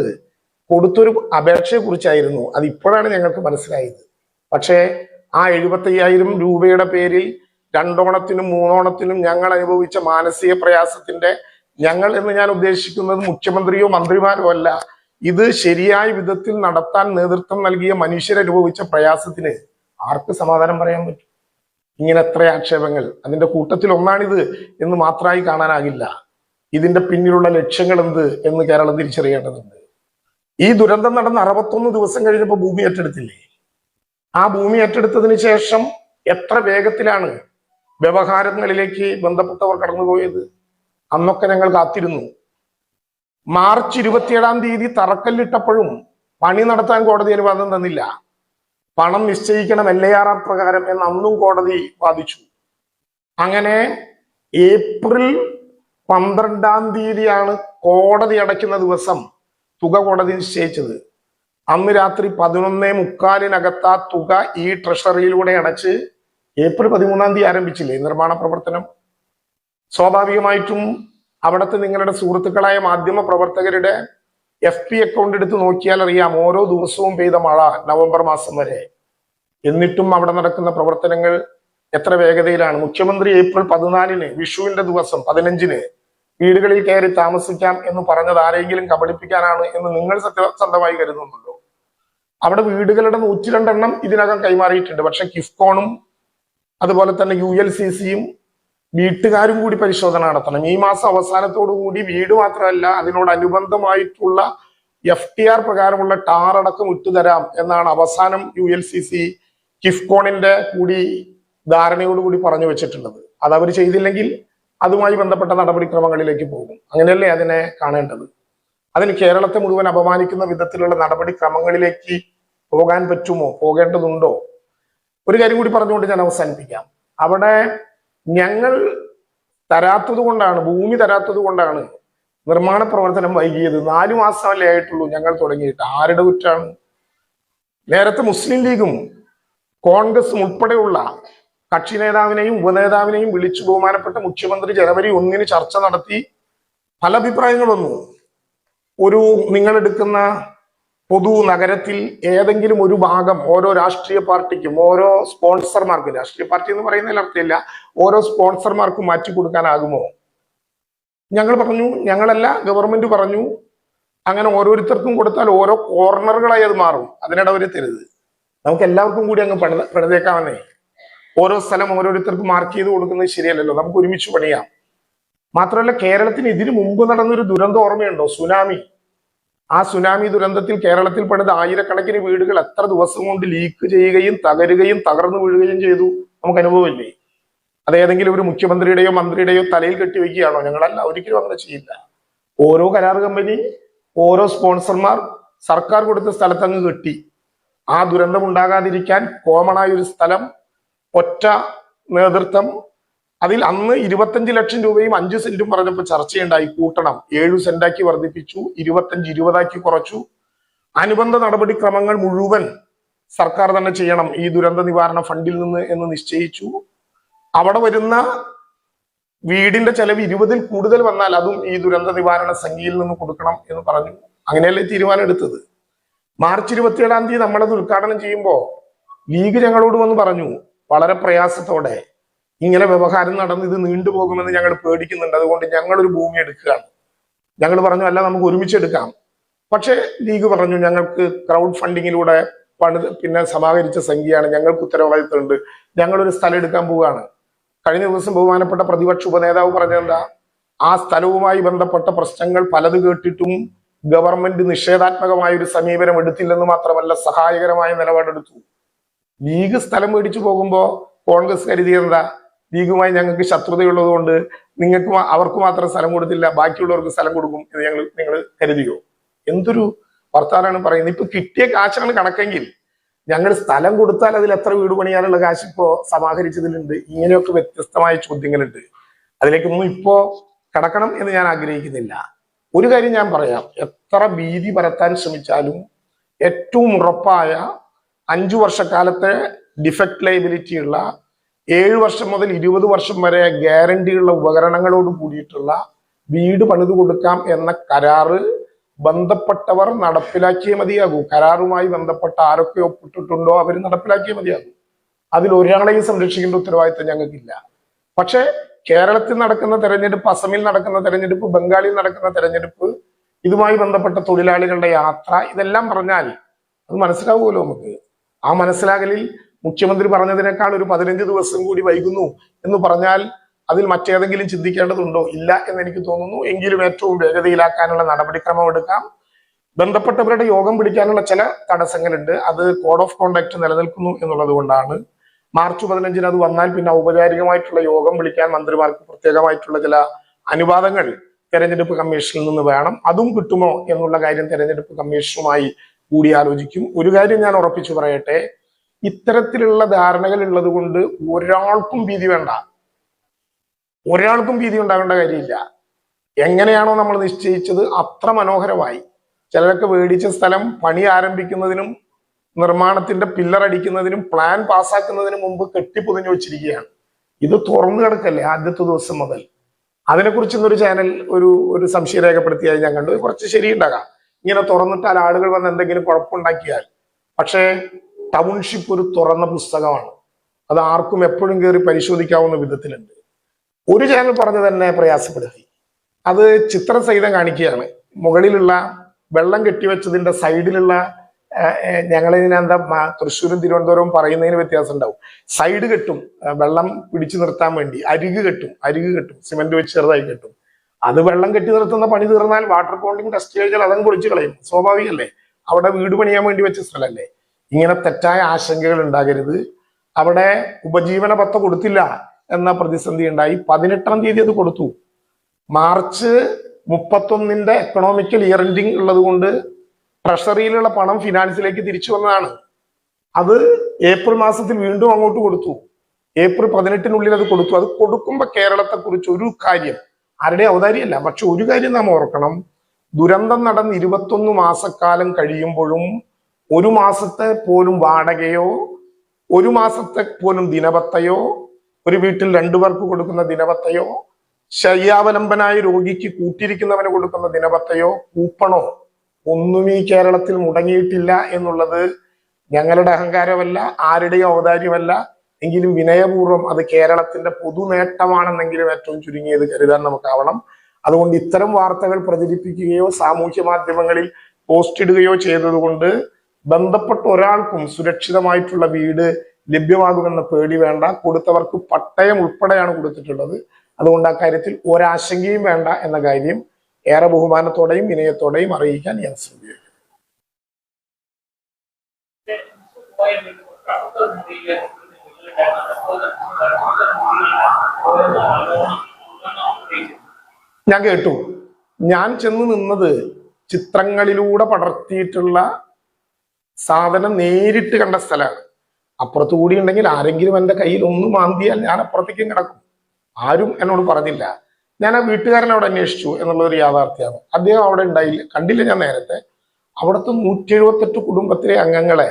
കൊടുത്തൊരു അപേക്ഷയെ കുറിച്ചായിരുന്നു, അത് ഇപ്പോഴാണ് ഞങ്ങൾക്ക് മനസ്സിലായത്. പക്ഷേ ആ 75,000 രൂപയുടെ പേരിൽ 2 ഓണത്തിനും 3 ഓണത്തിനും ഞങ്ങൾ അനുഭവിച്ച മാനസിക പ്രയാസത്തിന്റെ, ഞങ്ങൾ എന്ന് ഞാൻ ഉദ്ദേശിക്കുന്നത് മുഖ്യമന്ത്രിയോ മന്ത്രിമാരോ അല്ല, ഇത് ശരിയായ വിധത്തിൽ നടത്താൻ നേതൃത്വം നൽകിയ മനുഷ്യരനുഭവിച്ച പ്രയാസത്തിന് ആർക്ക് സമാധാനം പറയാൻ പറ്റും? ഇങ്ങനെ എത്ര ആക്ഷേപങ്ങൾ, അതിന്റെ കൂട്ടത്തിൽ ഒന്നാണിത് എന്ന് മാത്രമായി കാണാനാകില്ല. ഇതിന്റെ പിന്നിലുള്ള ലക്ഷ്യങ്ങൾ എന്ത് എന്ന് കേരളം തിരിച്ചറിയേണ്ടതുണ്ട്. ഈ ദുരന്തം നടന്ന് 61 ദിവസം കഴിഞ്ഞപ്പോൾ ഭൂമി ഏറ്റെടുത്തില്ലേ? ആ ഭൂമി ഏറ്റെടുത്തതിന് ശേഷം എത്ര വേഗത്തിലാണ് വ്യവഹാരങ്ങളിലേക്ക് ബന്ധപ്പെട്ടവർ കടന്നുപോയത്? അന്നൊക്കെ ഞങ്ങൾ കാത്തിരുന്നു. മാർച്ച് 27-ാം തീയതി തറക്കല്ലിട്ടപ്പോഴും പണി നടത്താൻ കോടതി അനുവാദം തന്നില്ല. പണം നിശ്ചയിക്കണം LARR പ്രകാരം എന്ന് അന്നും കോടതി വാദിച്ചു. അങ്ങനെ ഏപ്രിൽ 12-ാം തീയതിയാണ് കോടതി അടയ്ക്കുന്ന ദിവസം തുക കോടതി നിശ്ചയിച്ചത്. അന്ന് രാത്രി 11:45 ആ തുക ഈ ട്രഷറിയിലൂടെ അടച്ച് ഏപ്രിൽ 13-ാം തീയതി ആരംഭിച്ചില്ലേ നിർമ്മാണ പ്രവർത്തനം? സ്വാഭാവികമായിട്ടും അവിടുത്തെ നിങ്ങളുടെ സുഹൃത്തുക്കളായ മാധ്യമ പ്രവർത്തകരുടെ FB അക്കൗണ്ട് എടുത്ത് നോക്കിയാൽ അറിയാം ഓരോ ദിവസവും പെയ്ത മഴ നവംബർ മാസം വരെ. എന്നിട്ടും അവിടെ നടക്കുന്ന പ്രവർത്തനങ്ങൾ എത്ര വേഗതയിലാണ്. മുഖ്യമന്ത്രി ഏപ്രിൽ 14-ന് വിഷുവിന്റെ ദിവസം 15-ന് വീടുകളിൽ കയറി താമസിക്കാം എന്ന് പറഞ്ഞത് ആരെങ്കിലും കബളിപ്പിക്കാനാണ് എന്ന് നിങ്ങൾ സത്യസന്ധമായി കരുതുന്നുണ്ടോ? അവിടെ വീടുകളുടെ 102 എണ്ണം ഇതിനകം കൈമാറിയിട്ടുണ്ട്. പക്ഷെ കിഫ്കോണും അതുപോലെ തന്നെ ULCCയും വീട്ടുകാരും കൂടി പരിശോധന നടത്തണം. ഈ മാസം അവസാനത്തോടു കൂടി വീട് മാത്രമല്ല അതിനോടനുബന്ധമായിട്ടുള്ള FTR പ്രകാരമുള്ള ടാർ അടക്കം ഇട്ടുതരാം എന്നാണ് അവസാനം ULCC കിഫ്കോണിന്റെ കൂടി ധാരണയോടുകൂടി പറഞ്ഞു വെച്ചിട്ടുള്ളത്. അത് അവർ ചെയ്തില്ലെങ്കിൽ അതുമായി ബന്ധപ്പെട്ട നടപടിക്രമങ്ങളിലേക്ക് പോകും. അങ്ങനെയല്ലേ അതിനെ കാണേണ്ടത്? അതിന് കേരളത്തെ മുഴുവൻ അപമാനിക്കുന്ന വിധത്തിലുള്ള നടപടിക്രമങ്ങളിലേക്ക് പോകാൻ പറ്റുമോ? പോകേണ്ടതുണ്ടോ? ഒരു കാര്യം കൂടി പറഞ്ഞുകൊണ്ട് ഞാൻ അവസാനിപ്പിക്കാം. അവിടെ ഞങ്ങൾ തരാത്തത് കൊണ്ടാണ്, ഭൂമി തരാത്തത് കൊണ്ടാണ് നിർമ്മാണ പ്രവർത്തനം വൈകിയത്. 4 മാസമല്ലേ ആയിട്ടുള്ളൂ ഞങ്ങൾ തുടങ്ങിയിട്ട്. ആരുടെ കുറ്റാണ്? നേരത്തെ മുസ്ലിം ലീഗും കോൺഗ്രസും ഉൾപ്പെടെയുള്ള കക്ഷി നേതാവിനെയും ഉപനേതാവിനെയും വിളിച്ചു ബഹുമാനപ്പെട്ട മുഖ്യമന്ത്രി ജനുവരി 1-ന് ചർച്ച നടത്തി. പല അഭിപ്രായങ്ങൾ വന്നു. ഒരു നിങ്ങളെടുക്കുന്ന പൊതു നഗരത്തിൽ ഏതെങ്കിലും ഒരു ഭാഗം ഓരോ രാഷ്ട്രീയ പാർട്ടിക്കും, ഓരോ സ്പോൺസർമാർക്കും, രാഷ്ട്രീയ പാർട്ടി എന്ന് പറയുന്നതിൽ അർത്ഥമില്ല, ഓരോ സ്പോൺസർമാർക്കും മാറ്റി കൊടുക്കാനാകുമോ? ഞങ്ങൾ പറഞ്ഞു ഞങ്ങളല്ല, ഗവൺമെന്റ് പറഞ്ഞു അങ്ങനെ ഓരോരുത്തർക്കും കൊടുത്താൽ ഓരോ കോർണറുകളായി അത് മാറും. അതിനിടവരുത്തരുത്. നമുക്ക് എല്ലാവർക്കും കൂടി അങ്ങ് പണിതേക്കാമെന്നേ. ഓരോ സ്ഥലം ഓരോരുത്തർക്കും മാർക്ക് ചെയ്ത് കൊടുക്കുന്നത് ശരിയല്ലല്ലോ. നമുക്ക് ഒരുമിച്ച് പണിയാം. മാത്രമല്ല കേരളത്തിന് ഇതിനു മുമ്പ് നടന്നൊരു ദുരന്തം ഓർമ്മയുണ്ടോ? സുനാമി. ആ സുനാമി ദുരന്തത്തിൽ കേരളത്തിൽ പണിത ആയിരക്കണക്കിന് വീടുകൾ എത്ര ദിവസം കൊണ്ട് ലീക്ക് ചെയ്യുകയും തകരുകയും തകർന്നു വീഴുകയും ചെയ്തു. നമുക്ക് അനുഭവമില്ലേ? അത് ഏതെങ്കിലും ഒരു മുഖ്യമന്ത്രിയുടെയോ മന്ത്രിയുടെയോ തലയിൽ കെട്ടിവെക്കുകയാണോ? ഞങ്ങളല്ല, ഒരിക്കലും അങ്ങനെ ചെയ്യില്ല. ഓരോ കരാർ കമ്പനി, ഓരോ സ്പോൺസർമാർ സർക്കാർ കൊടുത്ത സ്ഥലത്തങ്ങ് കെട്ടി. ആ ദുരന്തം ഉണ്ടാകാതിരിക്കാൻ കോമണായ ഒരു സ്ഥലം, ഒറ്റ നേതൃത്വം. അതിൽ അന്ന് 25 ലക്ഷം രൂപയും 5 സെന്റും പറഞ്ഞപ്പോൾ ചർച്ചയുണ്ടായി. കൂട്ടണം, 7 സെന്റാക്കി വർദ്ധിപ്പിച്ചു, 25 20ആക്കി കുറച്ചു. അനുബന്ധ നടപടിക്രമങ്ങൾ മുഴുവൻ സർക്കാർ തന്നെ ചെയ്യണം ഈ ദുരന്ത നിവാരണ ഫണ്ടിൽ നിന്ന് എന്ന് നിശ്ചയിച്ചു. അവിടെ വരുന്ന വീടിന്റെ ചെലവ് 20-ൽ കൂടുതൽ വന്നാൽ അതും ഈ ദുരന്ത നിവാരണ സംഖ്യയിൽ നിന്ന് കൊടുക്കണം എന്ന് പറഞ്ഞു. അങ്ങനെയല്ലേ തീരുമാനം എടുത്തത്. മാർച്ച് 27-ാം തീയതി നമ്മളത് ഉദ്ഘാടനം ചെയ്യുമ്പോൾ ലീഗ് ഞങ്ങളോട് വന്ന് പറഞ്ഞു വളരെ പ്രയാസത്തോടെ, ഇങ്ങനെ വ്യവഹാരം നടന്ന് ഇത് നീണ്ടുപോകുമെന്ന് ഞങ്ങൾ പേടിക്കുന്നുണ്ട്, അതുകൊണ്ട് ഞങ്ങളൊരു ഭൂമി എടുക്കുകയാണ്. ഞങ്ങൾ പറഞ്ഞു അല്ല, നമുക്ക് ഒരുമിച്ച് എടുക്കാം. പക്ഷെ ലീഗ് പറഞ്ഞു ഞങ്ങൾക്ക് ക്രൗഡ് ഫണ്ടിങ്ങിലൂടെ പിന്നെ സമാഹരിച്ച സംഖ്യയാണ്, ഞങ്ങൾക്ക് ഉത്തരവാദിത്തമുണ്ട്, ഞങ്ങളൊരു സ്ഥലം എടുക്കാൻ പോവുകയാണ്. കഴിഞ്ഞ ദിവസം ബഹുമാനപ്പെട്ട പ്രതിപക്ഷ ഉപനേതാവ് പറഞ്ഞെന്താ, ആ സ്ഥലവുമായി ബന്ധപ്പെട്ട പ്രശ്നങ്ങൾ പലത് കേട്ടിട്ടും ഗവൺമെന്റ് നിഷേധാത്മകമായ ഒരു സമീപനം എടുത്തില്ലെന്ന് മാത്രമല്ല സഹായകരമായ നിലപാടെടുത്തു. ലീഗ് സ്ഥലം മേടിച്ചു പോകുമ്പോ കോൺഗ്രസ് കരുതിയെന്താ, ലീഗുമായി ഞങ്ങൾക്ക് ശത്രുതയുള്ളത് കൊണ്ട് നിങ്ങൾക്ക് അവർക്ക് മാത്രം സ്ഥലം കൊടുത്തില്ല, ബാക്കിയുള്ളവർക്ക് സ്ഥലം കൊടുക്കും എന്ന് നിങ്ങൾ കരുതിയോ? എന്തൊരു വർത്താനാണ് പറയുന്നത്. ഇപ്പൊ കിട്ടിയ കാശാണ് കണക്കെങ്കിൽ ഞങ്ങൾ സ്ഥലം കൊടുത്താൽ അതിൽ എത്ര വീട് പണിയാനുള്ള കാശ് ഇപ്പോ സമാഹരിച്ചതിലുണ്ട്. ഇങ്ങനെയൊക്കെ വ്യത്യസ്തമായ ചോദ്യങ്ങളുണ്ട്. അതിലേക്കൊന്നും ഇപ്പോ കടക്കണം എന്ന് ഞാൻ ആഗ്രഹിക്കുന്നില്ല. ഒരു കാര്യം ഞാൻ പറയാം, എത്ര ഭീതി പരത്താൻ ശ്രമിച്ചാലും ഏറ്റവും ഉറപ്പായ 5 വർഷക്കാലത്തെ ഡിഫക്ട് ലയബിലിറ്റി ഉള്ള 7 വർഷം മുതൽ 20 വർഷം വരെ ഗ്യാരണ്ടിയുള്ള ഉപകരണങ്ങളോട് കൂടിയിട്ടുള്ള വീട് പണിതു കൊടുക്കാം എന്ന കരാറ് ബന്ധപ്പെട്ടവർ നടപ്പിലാക്കിയേ മതിയാകൂ. കരാറുമായി ബന്ധപ്പെട്ട ആരൊക്കെ ഒപ്പിട്ടിട്ടുണ്ടോ അവർ നടപ്പിലാക്കിയേ മതിയാകൂ. അതിൽ ഒരാളെയും സംരക്ഷിക്കേണ്ട ഉത്തരവാദിത്തം ഞങ്ങൾക്കില്ല. പക്ഷെ കേരളത്തിൽ നടക്കുന്ന തെരഞ്ഞെടുപ്പ്, അസമിൽ നടക്കുന്ന തെരഞ്ഞെടുപ്പ്, ബംഗാളിൽ നടക്കുന്ന തെരഞ്ഞെടുപ്പ്, ഇതുമായി ബന്ധപ്പെട്ട തൊഴിലാളികളുടെ യാത്ര, ഇതെല്ലാം പറഞ്ഞാൽ അത് മനസ്സിലാവുമല്ലോ നമുക്ക്. ആ മനസ്സിലാകലിൽ മുഖ്യമന്ത്രി പറഞ്ഞതിനേക്കാൾ ഒരു 15 ദിവസം കൂടി വൈകുന്നു എന്ന് പറഞ്ഞാൽ അതിൽ മറ്റേതെങ്കിലും ചിന്തിക്കേണ്ടതുണ്ടോ? ഇല്ല എന്ന് എനിക്ക് തോന്നുന്നു. എങ്കിലും ഏറ്റവും വേഗതയിലാക്കാനുള്ള നടപടിക്രമം എടുക്കാം. ബന്ധപ്പെട്ടവരുടെ യോഗം പിടിക്കാനുള്ള ചില തടസ്സങ്ങളുണ്ട്. അത് കോഡ് ഓഫ് കോണ്ടക്ട് നിലനിൽക്കുന്നു എന്നുള്ളത് കൊണ്ടാണ്. മാർച്ച് 15 അത് വന്നാൽ പിന്നെ ഔപചാരികമായിട്ടുള്ള യോഗം വിളിക്കാൻ മന്ത്രിമാർക്ക് പ്രത്യേകമായിട്ടുള്ള ചില അനുവാദങ്ങൾ തെരഞ്ഞെടുപ്പ് കമ്മീഷനിൽ നിന്ന് വേണം. അതും കിട്ടുമോ എന്നുള്ള കാര്യം തെരഞ്ഞെടുപ്പ് കമ്മീഷനുമായി കൂടിയാലോചിക്കും. ഒരു കാര്യം ഞാൻ ഉറപ്പിച്ചു പറയട്ടെ, ഇത്തരത്തിലുള്ള ധാരണകൾ ഉള്ളത് കൊണ്ട് ഒരാൾക്കും ഭീതി വേണ്ട, ഒരാൾക്കും ഭീതി ഉണ്ടാകേണ്ട കാര്യമില്ല. എങ്ങനെയാണോ നമ്മൾ നിശ്ചയിച്ചത് അത്ര മനോഹരമായി. ചിലരൊക്കെ മേടിച്ച സ്ഥലം പണി ആരംഭിക്കുന്നതിനും നിർമ്മാണത്തിന്റെ പില്ലർ അടിക്കുന്നതിനും പ്ലാൻ പാസ്സാക്കുന്നതിനും മുമ്പ് കെട്ടിപ്പൊതിഞ്ഞു വെച്ചിരിക്കുകയാണ്. ഇത് തുറന്നു കിടക്കല്ലേ ആദ്യത്തെ ദിവസം മുതൽ. അതിനെക്കുറിച്ച് ഇന്നൊരു ചാനൽ ഒരു സംശയം രേഖപ്പെടുത്തിയായി ഞാൻ കണ്ടു. കുറച്ച് ശരിയുണ്ടാകാം, ഇങ്ങനെ തുറന്നിട്ടാൽ ആളുകൾ വന്ന് എന്തെങ്കിലും കുഴപ്പമുണ്ടാക്കിയാൽ. പക്ഷേ ടൗൺഷിപ്പ് ഒരു തുറന്ന പുസ്തകമാണ്. അത് ആർക്കും എപ്പോഴും കയറി പരിശോധിക്കാവുന്ന വിധത്തിലുണ്ട്. ഒരു ചാനൽ പറഞ്ഞു തന്നെ പ്രയാസപ്പെടുത്തി. അത് ചിത്രസഹിതം കാണിക്കുകയാണ്. മുകളിലുള്ള വെള്ളം കെട്ടിവെച്ചതിന്റെ സൈഡിലുള്ള ഞങ്ങളിതിനെന്താ തൃശ്ശൂരും തിരുവനന്തപുരവും പറയുന്നതിന് വ്യത്യാസം ഉണ്ടാവും. സൈഡ് കെട്ടും, വെള്ളം പിടിച്ചു നിർത്താൻ വേണ്ടി അരിക് കെട്ടും, സിമന്റ് വെച്ച് ചെറുതായി കെട്ടും. അത് വെള്ളം കെട്ടി നിർത്തുന്ന പണി തീർന്നാൽ വാട്ടർ കോണ്ടിങ് ടെസ്റ്റ് കഴിഞ്ഞാൽ അതങ്ങ് പൊളിച്ചു കളയും. സ്വാഭാവികമല്ലേ, അവിടെ വീട് പണിയാൻ വേണ്ടി വെച്ച സ്ഥലമല്ലേ. ഇങ്ങനെ തെറ്റായ ആശങ്കകൾ ഉണ്ടാകരുത്. അവിടെ ഉപജീവന പത്ത കൊടുത്തില്ല എന്ന പ്രതിസന്ധി ഉണ്ടായി. 18-ാം തീയതി അത് കൊടുത്തു. മാർച്ച് 31 എക്കണോമിക്കൽ ഇയർ എൻഡിങ് ഉള്ളത് കൊണ്ട് ട്രഷറിയിലുള്ള പണം ഫിനാൻസിലേക്ക് തിരിച്ചു വന്നതാണ്. അത് ഏപ്രിൽ മാസത്തിൽ വീണ്ടും അങ്ങോട്ട് കൊടുത്തു. ഏപ്രിൽ 18-നുള്ളിൽ അത് കൊടുത്തു. അത് കൊടുക്കുമ്പോൾ കേരളത്തെ കുറിച്ച് ഒരു കാര്യം, ആരുടെ ഔദാര്യമല്ല, പക്ഷെ ഒരു കാര്യം നാം ഓർക്കണം. ദുരന്തം നടന്ന് 21 മാസക്കാലം കഴിയുമ്പോഴും 1 മാസത്തെ പോലും വാടകയോ 1 മാസത്തെ പോലും ദിനപത്തയോ, ഒരു വീട്ടിൽ 2 പേർക്ക് കൊടുക്കുന്ന ദിനപത്തയോ, ശയ്യാവലംബനായ രോഗിക്ക് കൂട്ടിരിക്കുന്നവന് കൊടുക്കുന്ന ദിനപത്തയോ കൂപ്പണോ ഒന്നും ഈ കേരളത്തിൽ മുടങ്ങിയിട്ടില്ല എന്നുള്ളത് ഞങ്ങളുടെ അഹങ്കാരമല്ല, ആരുടെയും ഔദാര്യമല്ല. എങ്കിലും വിനയപൂർവ്വം അത് കേരളത്തിന്റെ പൊതു നേട്ടമാണെന്നെങ്കിലും ഏറ്റവും ചുരുങ്ങിയത് കരുതാൻ നമുക്കാവണം. അതുകൊണ്ട് ഇത്തരം വാർത്തകൾ പ്രചരിപ്പിക്കുകയോ സാമൂഹ്യ മാധ്യമങ്ങളിൽ പോസ്റ്റ് ഇടുകയോ ചെയ്തതുകൊണ്ട് ബന്ധപ്പെട്ട ഒരാൾക്കും സുരക്ഷിതമായിട്ടുള്ള വീട് ലഭ്യമാകുമെന്ന പേടി വേണ്ട. കൊടുത്തവർക്ക് പട്ടയം ഉൾപ്പെടെയാണ് കൊടുത്തിട്ടുള്ളത്. അതുകൊണ്ട് ആ കാര്യത്തിൽ ഒരാശങ്കയും വേണ്ട എന്ന കാര്യം ഏറെ ബഹുമാനത്തോടെയും വിനയത്തോടെയും അറിയിക്കാൻ ഞാൻ ശ്രമിക്കും. ഞാൻ കേട്ടു. ഞാൻ ചെന്ന് നിന്നത് ചിത്രങ്ങളിലൂടെ പടർത്തിയിട്ടുള്ള സാധനം നേരിട്ട് കണ്ട സ്ഥലമാണ്. അപ്പുറത്ത് കൂടി ഉണ്ടെങ്കിൽ ആരെങ്കിലും എൻ്റെ കയ്യിൽ ഒന്ന് മാന്തിയാൽ ഞാൻ അപ്പുറത്തേക്കും കിടക്കും. ആരും എന്നോട് പറഞ്ഞില്ല. ഞാൻ ആ വീട്ടുകാരൻ അവിടെ അന്വേഷിച്ചു എന്നുള്ളൊരു യാഥാർത്ഥ്യമാണ്. അദ്ദേഹം അവിടെ ഉണ്ടായില്ല, കണ്ടില്ല ഞാൻ നേരത്തെ. അവിടുത്തെ 178 കുടുംബത്തിലെ അംഗങ്ങളെ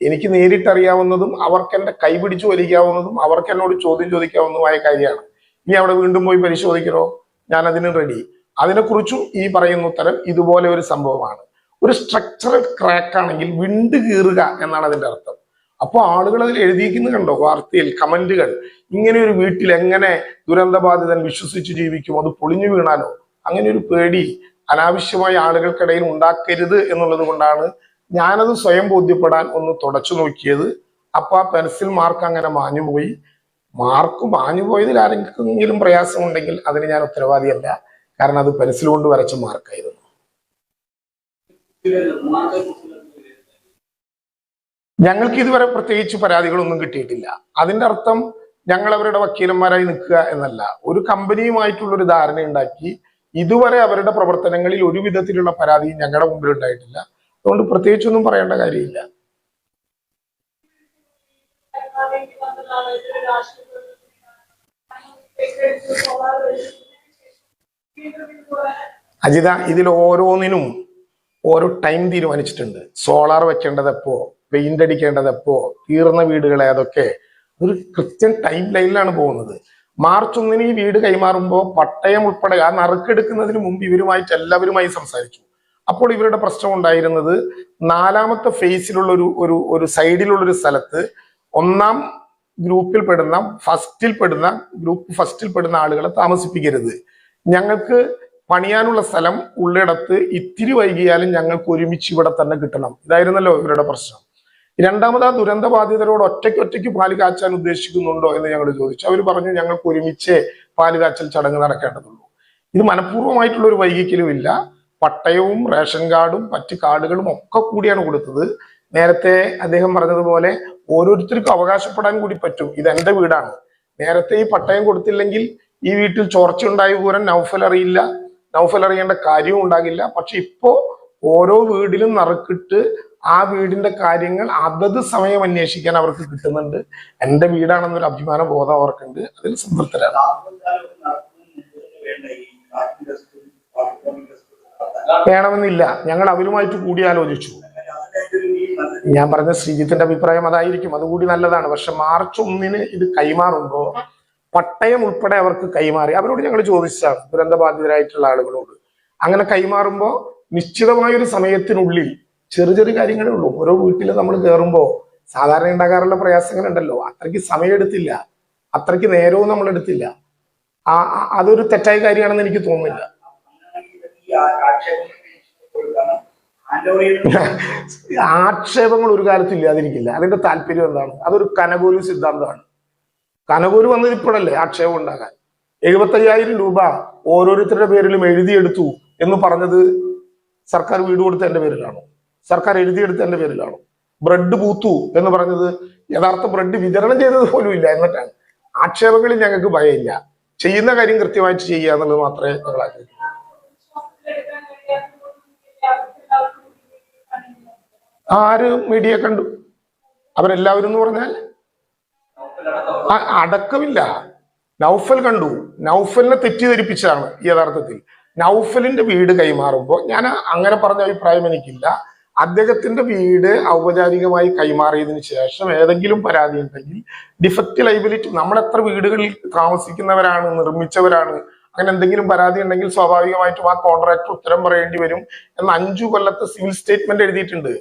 എനിക്ക് നേരിട്ടറിയാവുന്നതും അവർക്ക് എന്റെ കൈപിടിച്ചു വലിക്കാവുന്നതും അവർക്ക് എന്നോട് ചോദ്യം ചോദിക്കാവുന്നതുമായ കാര്യമാണ്. ഇനി അവിടെ വീണ്ടും പോയി പരിശോധിക്കണോ? ഞാൻ അതിന് റെഡി. അതിനെക്കുറിച്ചും ഈ പറയുന്ന ഉത്തരം ഇതുപോലെ ഒരു സംഭവമാണ്. ഒരു സ്ട്രക്ചറൽ ക്രാക്ക് ആണെങ്കിൽ വിണ്ട് കീറുക എന്നാണ് അതിന്റെ അർത്ഥം. അപ്പോൾ ആളുകൾ അതിൽ എഴുതിയിരിക്കുന്നത് കണ്ടോ വാർത്തയിൽ, കമന്റുകൾ. ഇങ്ങനെ ഒരു വീട്ടിൽ എങ്ങനെ ദുരന്തബാധിതൻ വിശ്വസിച്ച് ജീവിക്കും? അത് പൊളിഞ്ഞു വീണാലോ? അങ്ങനെ ഒരു പേടി അനാവശ്യമായി ആളുകൾക്കിടയിൽ ഉണ്ടാക്കരുത് എന്നുള്ളത് കൊണ്ടാണ് ഞാനത് സ്വയം ബോധ്യപ്പെടാൻ ഒന്ന് തുടച്ചു നോക്കിയത്. അപ്പൊ ആ പെൻസിൽ മാർക്ക് അങ്ങനെ മാഞ്ഞുപോയി. മാർക്ക് മാഞ്ഞുപോയതിൽ ആരെങ്കിലും പ്രയാസമുണ്ടെങ്കിൽ അതിന് ഞാൻ ഉത്തരവാദിയല്ല. കാരണം അത് പെൻസിൽ കൊണ്ട് വരച്ച മാർക്കായിരുന്നു. ഞങ്ങൾക്ക് ഇതുവരെ പ്രത്യേകിച്ച് പരാതികളൊന്നും കിട്ടിയിട്ടില്ല. അതിന്റെ അർത്ഥം ഞങ്ങൾ അവരുടെ വക്കീലന്മാരായി നിൽക്കുക എന്നല്ല. ഒരു കമ്പനിയുമായിട്ടുള്ള ഒരു ധാരണ ഉണ്ടാക്കി ഇതുവരെ അവരുടെ പ്രവർത്തനങ്ങളിൽ ഒരു വിധത്തിലുള്ള പരാതിയും ഞങ്ങളുടെ മുമ്പിൽ ഉണ്ടായിട്ടില്ല. അതുകൊണ്ട് പ്രത്യേകിച്ചൊന്നും പറയേണ്ട കാര്യമില്ല. അജിത, ഇതിൽ ഓരോന്നിനും ഓരോ ടൈം തീരുമാനിച്ചിട്ടുണ്ട്. സോളാർ വെക്കേണ്ടത് എപ്പോ, പെയിന്റ് അടിക്കേണ്ടത് എപ്പോ, തീർന്ന വീടുകളെ, അതൊക്കെ ഒരു കൃത്യം ടൈം ലൈനിലാണ് പോകുന്നത്. മാർച്ച് 1 ഈ വീട് കൈമാറുമ്പോൾ പട്ടയം ഉൾപ്പെടെ ആ നറുക്കെടുക്കുന്നതിന് മുമ്പ് ഇവരുമായിട്ട് എല്ലാവരുമായി സംസാരിച്ചു. അപ്പോൾ ഇവരുടെ പ്രശ്നം ഉണ്ടായിരുന്നത് 4ാമത്തെ ഫേസിലുള്ള ഒരു സൈഡിലുള്ള സ്ഥലത്ത് 1ാം ഗ്രൂപ്പിൽ പെടുന്ന ഗ്രൂപ്പ് ഫസ്റ്റിൽ പെടുന്ന ആളുകളെ താമസിപ്പിക്കരുത്. ഞങ്ങൾക്ക് പണിയാനുള്ള സ്ഥലം ഉള്ളിടത്ത് ഇത്തിരി വൈകിയാലും ഞങ്ങൾക്ക് ഒരുമിച്ച് ഇവിടെ തന്നെ കിട്ടണം. ഇതായിരുന്നല്ലോ ഇവരുടെ പ്രശ്നം. രണ്ടാമത്, ആ ദുരന്ത ബാധിതരോട് ഒറ്റയ്ക്ക് പാല് കാച്ചാൻ ഉദ്ദേശിക്കുന്നുണ്ടോ എന്ന് ഞങ്ങൾ ചോദിച്ചു. അവർ പറഞ്ഞു ഞങ്ങൾക്ക് ഒരുമിച്ച് പാല് കാച്ചൽ ചടങ്ങ് നടക്കേണ്ടതുള്ളൂ. ഇത് മനഃപൂർവ്വമായിട്ടുള്ള ഒരു വൈകിക്കലുമില്ല. പട്ടയവും റേഷൻ കാർഡും മറ്റ് കാർഡുകളും ഒക്കെ കൂടിയാണ് കൊടുത്തത്. നേരത്തെ അദ്ദേഹം പറഞ്ഞതുപോലെ ഓരോരുത്തർക്കും അവകാശപ്പെടാൻ കൂടി പറ്റും, ഇത് എന്റെ വീടാണ്. നേരത്തെ ഈ പട്ടയം കൊടുത്തില്ലെങ്കിൽ ഈ വീട്ടിൽ ചോർച്ച ഉണ്ടായി പോരാൻ നൗഫൽ അറിയില്ല, നൗഫൽ അറിയേണ്ട കാര്യവും ഉണ്ടാകില്ല. പക്ഷെ ഇപ്പോ ഓരോ വീടിലും നറുക്കിട്ട് ആ വീടിന്റെ കാര്യങ്ങൾ അതത് സമയം അന്വേഷിക്കാൻ അവർക്ക് കിട്ടുന്നുണ്ട്. എന്റെ വീടാണെന്നൊരു അഭിമാന ബോധം അവർക്കുണ്ട്. അതിൽ സംതൃപ്തരാണ്. വേണമെന്നില്ല, ഞങ്ങൾ അവരുമായിട്ട് കൂടിയാലോചിച്ചു. ഞാൻ പറഞ്ഞ ശ്രീജിത്തിന്റെ അഭിപ്രായം അതായിരിക്കും, അതുകൂടി നല്ലതാണ്. പക്ഷെ മാർച്ച് 1 ഇത് കൈമാറുമ്പോ പട്ടയം ഉൾപ്പെടെ അവർക്ക് കൈമാറി. അവരോട് ഞങ്ങൾ ചോദിച്ചാണ്, ദുരന്ത ബാധിതരായിട്ടുള്ള ആളുകളോട്. അങ്ങനെ കൈമാറുമ്പോ നിശ്ചിതമായൊരു സമയത്തിനുള്ളിൽ ചെറിയ കാര്യങ്ങളേ ഉള്ളൂ. ഓരോ വീട്ടിൽ നമ്മൾ കയറുമ്പോൾ സാധാരണ ഉണ്ടാകാറുള്ള പ്രയാസങ്ങളുണ്ടല്ലോ, അത്രയ്ക്ക് സമയമെടുത്തില്ല, അത്രയ്ക്ക് നേരവും നമ്മൾ എടുത്തില്ല. അതൊരു തെറ്റായ കാര്യമാണെന്ന് എനിക്ക് തോന്നുന്നില്ല. ആക്ഷേപങ്ങൾ ഒരു കാലത്തും ഇല്ലാതിരിക്കില്ല. അതിന്റെ താല്പര്യം എന്താണ്? അതൊരു കനകോലു സിദ്ധാന്തമാണ്. കനകോലു വന്നത് ഇപ്പോഴല്ലേ ആക്ഷേപം ഉണ്ടാകാൻ. 75,000 രൂപ ഓരോരുത്തരുടെ പേരിലും എഴുതിയെടുത്തു എന്ന് പറഞ്ഞത് സർക്കാർ വീട് കൊടുത്ത എന്റെ പേരിലാണോ? സർക്കാർ എഴുതിയെടുത്ത എന്റെ പേരിലാണോ? ബ്രെഡ് പൂത്തു എന്ന് പറഞ്ഞത് യഥാർത്ഥ ബ്രെഡ് വിതരണം ചെയ്തത് പോലും ഇല്ല. എന്നിട്ടാണ് ആക്ഷേപങ്ങളിൽ ഞങ്ങൾക്ക് ഭയമില്ല. ചെയ്യുന്ന കാര്യം കൃത്യമായിട്ട് ചെയ്യുക എന്നുള്ളത് മാത്രമേ ഞങ്ങൾ ആഗ്രഹിക്കൂ. ആര് മീഡിയ കണ്ടു? അവരെല്ലാവരും എന്ന് പറഞ്ഞാൽ അടക്കമില്ല. നൗഫൽ കണ്ടു. നൗഫലിനെ തെറ്റിദ്ധരിപ്പിച്ചതാണ് യഥാർത്ഥത്തിൽ. നൗഫലിന്റെ വീട് കൈമാറുമ്പോൾ ഞാൻ അങ്ങനെ പറഞ്ഞ അഭിപ്രായം എനിക്കില്ല. അദ്ദേഹത്തിന്റെ വീട് ഔപചാരികമായി കൈമാറിയതിനു ശേഷം ഏതെങ്കിലും പരാതി ഉണ്ടെങ്കിൽ ഡിഫക്റ്റ് ലൈബിലിറ്റി, നമ്മൾ എത്ര വീടുകളിൽ താമസിക്കുന്നവരാണ്, നിർമ്മിച്ചവരാണ്, അങ്ങനെ എന്തെങ്കിലും പരാതി ഉണ്ടെങ്കിൽ സ്വാഭാവികമായിട്ടും ആ കോൺട്രാക്ടർ ഉത്തരം പറയേണ്ടി വരും എന്ന് 5 കൊല്ലത്തെ സിവിൽ സ്റ്റേറ്റ്മെന്റ് എഴുതിയിട്ടുണ്ട്.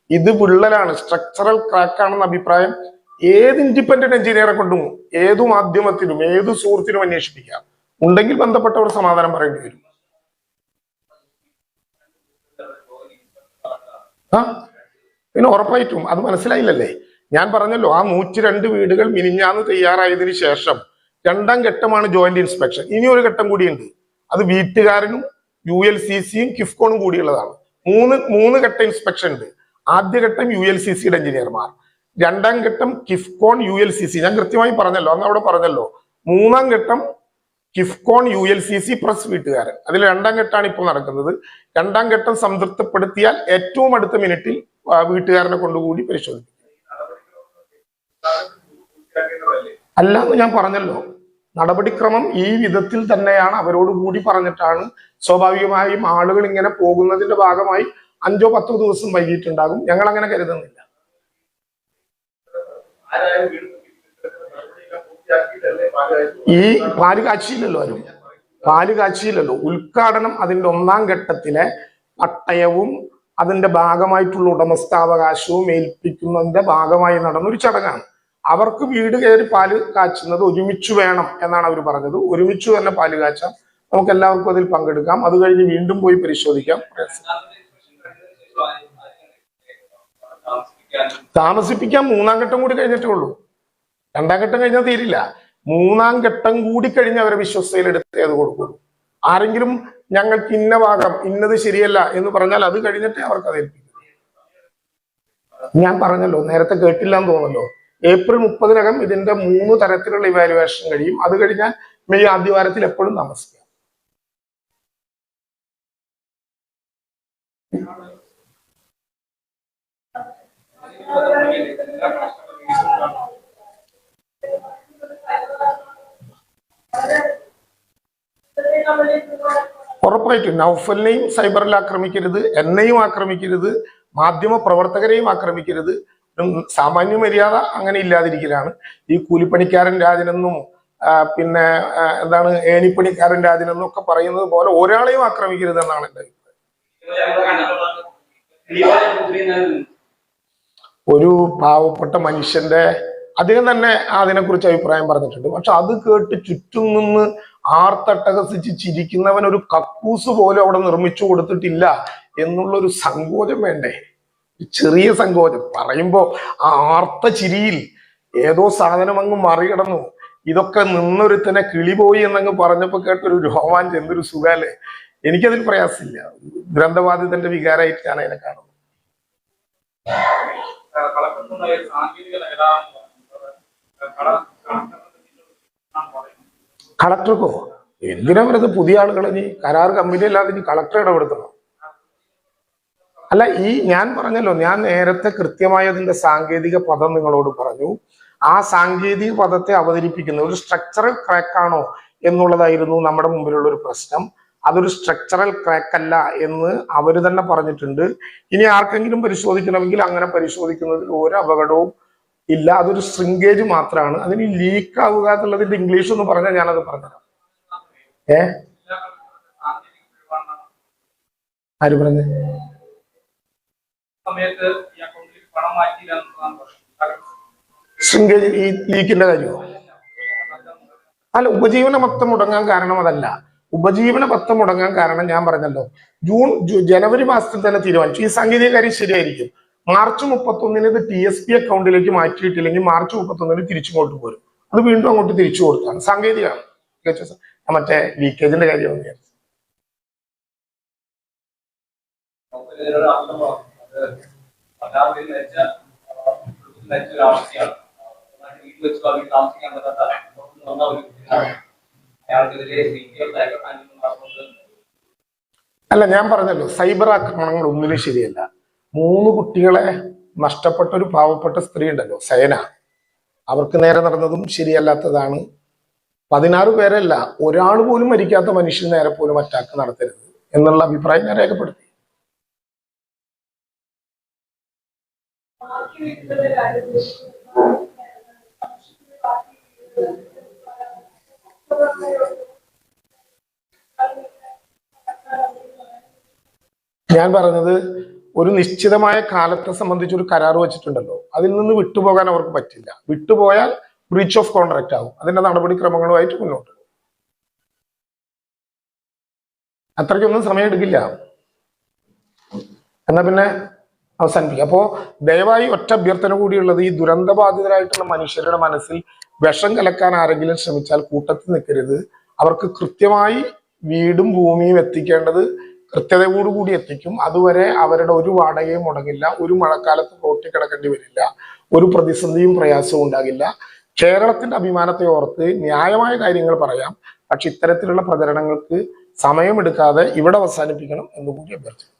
ഇത് വിള്ളലാണ്, സ്ട്രക്ചറൽ ക്രാക്ക് ആണെന്ന അഭിപ്രായം ഏത് ഇൻഡിപെൻഡന്റ് എഞ്ചിനീയറെ കൊണ്ടും ഏതു മാധ്യമത്തിനും ഏതു സുഹൃത്തിനും അന്വേഷിപ്പിക്കാം. ഉണ്ടെങ്കിൽ ബന്ധപ്പെട്ടവർ സമാധാനം പറയേണ്ടി വരും. പിന്നെ ഉറപ്പായിട്ടും അത് മനസ്സിലായില്ലല്ലേ? ഞാൻ പറഞ്ഞല്ലോ, ആ 102 വീടുകൾ മിനിഞ്ഞാന്ന് തയ്യാറായതിനു ശേഷം 2ാം ഘട്ടമാണ് ജോയിന്റ് ഇൻസ്പെക്ഷൻ. ഇനി ഒരു ഘട്ടം കൂടിയുണ്ട്. അത് വീട്ടുകാരനും ULCCയും കിഫ്കോണും കൂടിയുള്ളതാണ്. മൂന്ന് ഘട്ട ഇൻസ്പെക്ഷൻ ഉണ്ട്. ആദ്യഘട്ടം ULCCയുടെ എഞ്ചിനീയർമാർ, 2ാം ഘട്ടം കിഫ്കോൺ ULCC. ഞാൻ കൃത്യമായി പറഞ്ഞല്ലോ, അന്ന് അവിടെ പറഞ്ഞല്ലോ. 3ാം ഘട്ടം കിഫ്കോൺ ULCC പ്ലസ് വീട്ടുകാരൻ. അതിൽ 2ാം ഘട്ടമാണ് ഇപ്പോൾ നടക്കുന്നത്. 2ാം ഘട്ടം സംതൃപ്തിപ്പെടുത്തിയാൽ ഏറ്റവും അടുത്ത മിനിറ്റിൽ വീട്ടുകാരനെ കൊണ്ടുകൂടി പരിശോധിക്കും. അല്ല എന്ന് ഞാൻ പറഞ്ഞല്ലോ, നടപടിക്രമം ഈ വിധത്തിൽ തന്നെയാണ്. അവരോട് കൂടി പറഞ്ഞിട്ടാണ്. സ്വാഭാവികമായും ആളുകൾ ഇങ്ങനെ പോകുന്നതിന്റെ ഭാഗമായി 5-10 ദിവസം വൈകിട്ടുണ്ടാകും. ഞങ്ങൾ അങ്ങനെ കരുതുന്നില്ല. ഈ പാല് കാച്ചിയില്ലല്ലോ, ആരും പാല് കാച്ചിയില്ലല്ലോ. ഉദ്ഘാടനം അതിന്റെ 1ാം ഘട്ടത്തിലെ പട്ടയവും അതിന്റെ ഭാഗമായിട്ടുള്ള ഉടമസ്ഥാവകാശവും ഏൽപ്പിക്കുന്നതിന്റെ ഭാഗമായി നടന്നൊരു ചടങ്ങാണ്. അവർക്ക് വീട് കയറി പാല് കാച്ചുന്നത് ഒരുമിച്ച് വേണം എന്നാണ് അവർ പറഞ്ഞത്. ഒരുമിച്ച് തന്നെ പാല് കാച്ചാം, നമുക്ക് എല്ലാവർക്കും അതിൽ പങ്കെടുക്കാം. അത് കഴിഞ്ഞ് വീണ്ടും പോയി പരിശോധിക്കാം. താമസിപ്പിക്കാൻ 3ാം ഘട്ടം കൂടി കഴിഞ്ഞിട്ടേ ഉള്ളൂ. 2ാം ഘട്ടം കഴിഞ്ഞാൽ തീരില്ല. 3ാം ഘട്ടം കൂടി കഴിഞ്ഞ് അവരെ വിശ്വസ്തയിലെടുത്ത് അത് കൊടുക്കുള്ളൂ. ആരെങ്കിലും ഞങ്ങൾക്ക് ഇന്ന ഭാഗം ഇന്നത് ശരിയല്ല എന്ന് പറഞ്ഞാൽ അത് കഴിഞ്ഞിട്ടേ അവർക്ക് അത് ഏൽപ്പിക്കും. ഞാൻ പറഞ്ഞല്ലോ, നേരത്തെ കേട്ടില്ല എന്ന് തോന്നുന്നല്ലോ, ഏപ്രിൽ 30-നകം ഇതിന്റെ 3 തരത്തിലുള്ള ഇവാലുവേഷൻ കഴിയും. അത് കഴിഞ്ഞാൽ മെയ് ആദ്യവാരത്തിൽ എപ്പോഴും താമസിക്കാം. ഉറപ്പായിട്ടും നൗഫലിനെയും സൈബറിൽ ആക്രമിക്കരുത്, എന്നെയും ആക്രമിക്കരുത്, മാധ്യമ പ്രവർത്തകരെയും ആക്രമിക്കരുത്. സാമാന്യ മര്യാദ അങ്ങനെ ഇല്ലാതിരിക്കലാണ്. ഈ കൂലിപ്പണിക്കാരൻ രാജനെന്നും പിന്നെ എന്താണ് ഏണിപ്പണിക്കാരൻ രാജനെന്നും ഒക്കെ പറയുന്നത് പോലെ ഒരാളെയും ആക്രമിക്കരുത് എന്നാണ് എൻ്റെ അഭിപ്രായം. ഒരു പാവപ്പെട്ട മനുഷ്യന്റെ അദ്ദേഹം തന്നെ അതിനെക്കുറിച്ച് അഭിപ്രായം പറഞ്ഞിട്ടുണ്ട്. പക്ഷെ അത് കേട്ട് ചുറ്റും നിന്ന് ആർത്തട്ടഹസിച്ച് ചിരിക്കുന്നവൻ ഒരു കക്കൂസ് പോലും അവിടെ നിർമ്മിച്ചു കൊടുത്തിട്ടില്ല എന്നുള്ളൊരു സങ്കോചം വേണ്ടേ? ചെറിയ സങ്കോചം പറയുമ്പോ ആ ആർത്ത ചിരിയിൽ ഏതോ സാധനം അങ്ങ് മറികടന്നു. ഇതൊക്കെ നിന്നൊരുത്തനെ കിളി പോയി എന്നങ്ങ് പറഞ്ഞപ്പോ കേട്ടൊരു രോമാഞ്ചം, എന്തൊരു സുഖാലേ. എനിക്കതിൽ പ്രയാസമില്ല. ഗ്രന്ഥബാധിതന്റെ വികാരമായിട്ട് ഞാൻ അതിനെ കാണുന്നു. കളക്ടർക്കോ എന്തിനാ പറയുന്നത്? പുതിയ ആളുകളെ നീ കരാർ കമ്പനി അല്ലാതെ നീ കളക്ടർ ഇടപെടുത്തണം. അല്ല, ഈ ഞാൻ പറഞ്ഞല്ലോ, ഞാൻ നേരത്തെ കൃത്യമായി അതിന്റെ സാങ്കേതിക പദം നിങ്ങളോട് പറഞ്ഞു. ആ സാങ്കേതിക പദത്തെ അവതരിപ്പിക്കുന്ന ഒരു സ്ട്രക്ചറൽ ക്രാക്ക് ആണോ എന്നുള്ളതായിരുന്നു നമ്മുടെ മുമ്പിലുള്ള ഒരു പ്രശ്നം. അതൊരു സ്ട്രക്ചറൽ ക്രാക്ക് അല്ല എന്ന് അവര് തന്നെ പറഞ്ഞിട്ടുണ്ട്. ഇനി ആർക്കെങ്കിലും പരിശോധിക്കണമെങ്കിൽ അങ്ങനെ പരിശോധിക്കുന്നതിൽ ഒരു അപകടവും ഇല്ല. അതൊരു ശൃംഗേജ് മാത്രമാണ്. അതിന് ലീക്ക് ആവുക എന്നുള്ളതിന്റെ ഇംഗ്ലീഷ് എന്ന് പറഞ്ഞാൽ ഞാനത് പറഞ്ഞുതരാം. ആര് പറഞ്ഞു? ശൃംഗേജ് ഈ ലീക്കിന്റെ കാര്യമോ? അല്ല, ഉപജീവന മൊത്തം മുടങ്ങാൻ കാരണം അതല്ല. ഉപജീവന പത്തം മുടങ്ങാൻ കാരണം ഞാൻ പറഞ്ഞല്ലോ, ജനുവരി മാസത്തിൽ തന്നെ തീരുമാനിച്ചു. ഈ സാങ്കേതിക കാര്യം ശരിയായിരിക്കും. മാർച്ച് 31-ന് ഇത് TSP അക്കൗണ്ടിലേക്ക് മാറ്റിയിട്ടില്ലെങ്കിൽ മാർച്ച് 31-ന് തിരിച്ചിങ്ങോട്ട് പോരും. അത് വീണ്ടും അങ്ങോട്ട് തിരിച്ചു കൊടുത്താണ്. സാങ്കേതികമാണ്. മറ്റേ ലീക്കേജിന്റെ കാര്യം അല്ല, ഞാൻ പറഞ്ഞല്ലോ, സൈബർ ആക്രമണങ്ങൾ ഒന്നിനും ശരിയല്ല. 3 കുട്ടികളെ നഷ്ടപ്പെട്ട ഒരു പാവപ്പെട്ട സ്ത്രീ ഉണ്ടല്ലോ, സയന, അവർക്ക് നേരെ നടന്നതും ശരിയല്ലാത്തതാണ്. 16 പേരല്ല, ഒരാൾ പോലും മരിക്കാത്ത മനുഷ്യന് നേരെ പോലും അറ്റാക്ക് നടത്തരുത് എന്നുള്ള അഭിപ്രായം ഞാൻ രേഖപ്പെടുത്തി. ഞാൻ പറഞ്ഞത്, ഒരു നിശ്ചിതമായ കാലത്തെ സംബന്ധിച്ച് ഒരു കരാർ വെച്ചിട്ടുണ്ടല്ലോ, അതിൽ നിന്ന് വിട്ടുപോകാൻ അവർക്ക് പറ്റില്ല. വിട്ടുപോയാൽ ബ്രീച്ച് ഓഫ് കോൺട്രാക്ട് ആവും. അതിന്റെ നടപടിക്രമങ്ങളുമായിട്ട് മുന്നോട്ട് പോകും. അത്രയ്ക്കൊന്നും സമയം എടുക്കില്ല. എന്നാ പിന്നെ അവസാനിപ്പിക്കുക. അപ്പോ ദയവായി ഒറ്റ അഭ്യർത്ഥന കൂടിയുള്ളത്, ഈ ദുരന്തബാധിതരായിട്ടുള്ള മനുഷ്യരുടെ മനസ്സിൽ വിഷം കലക്കാൻ ആരെങ്കിലും ശ്രമിച്ചാൽ കൂട്ടത്തിൽ നിൽക്കരുത്. അവർക്ക് കൃത്യമായി വീടും ഭൂമിയും എത്തിക്കേണ്ടത് കൃത്യതയോടുകൂടി എത്തിക്കും. അതുവരെ അവരുടെ ഒരു വാടകയും മുടങ്ങില്ല. ഒരു മഴക്കാലത്ത് റോട്ടിൽ കിടക്കേണ്ടി വരില്ല. ഒരു പ്രതിസന്ധിയും പ്രയാസവും ഉണ്ടാകില്ല. കേരളത്തിന്റെ അഭിമാനത്തെ ഓർത്ത് ന്യായമായ കാര്യങ്ങൾ പറയാം. പക്ഷെ ഇത്തരത്തിലുള്ള പ്രചരണങ്ങൾക്ക് സമയമെടുക്കാതെ ഇവിടെ അവസാനിപ്പിക്കണം എന്നുകൂടി അഭ്യർത്ഥിക്കുന്നു.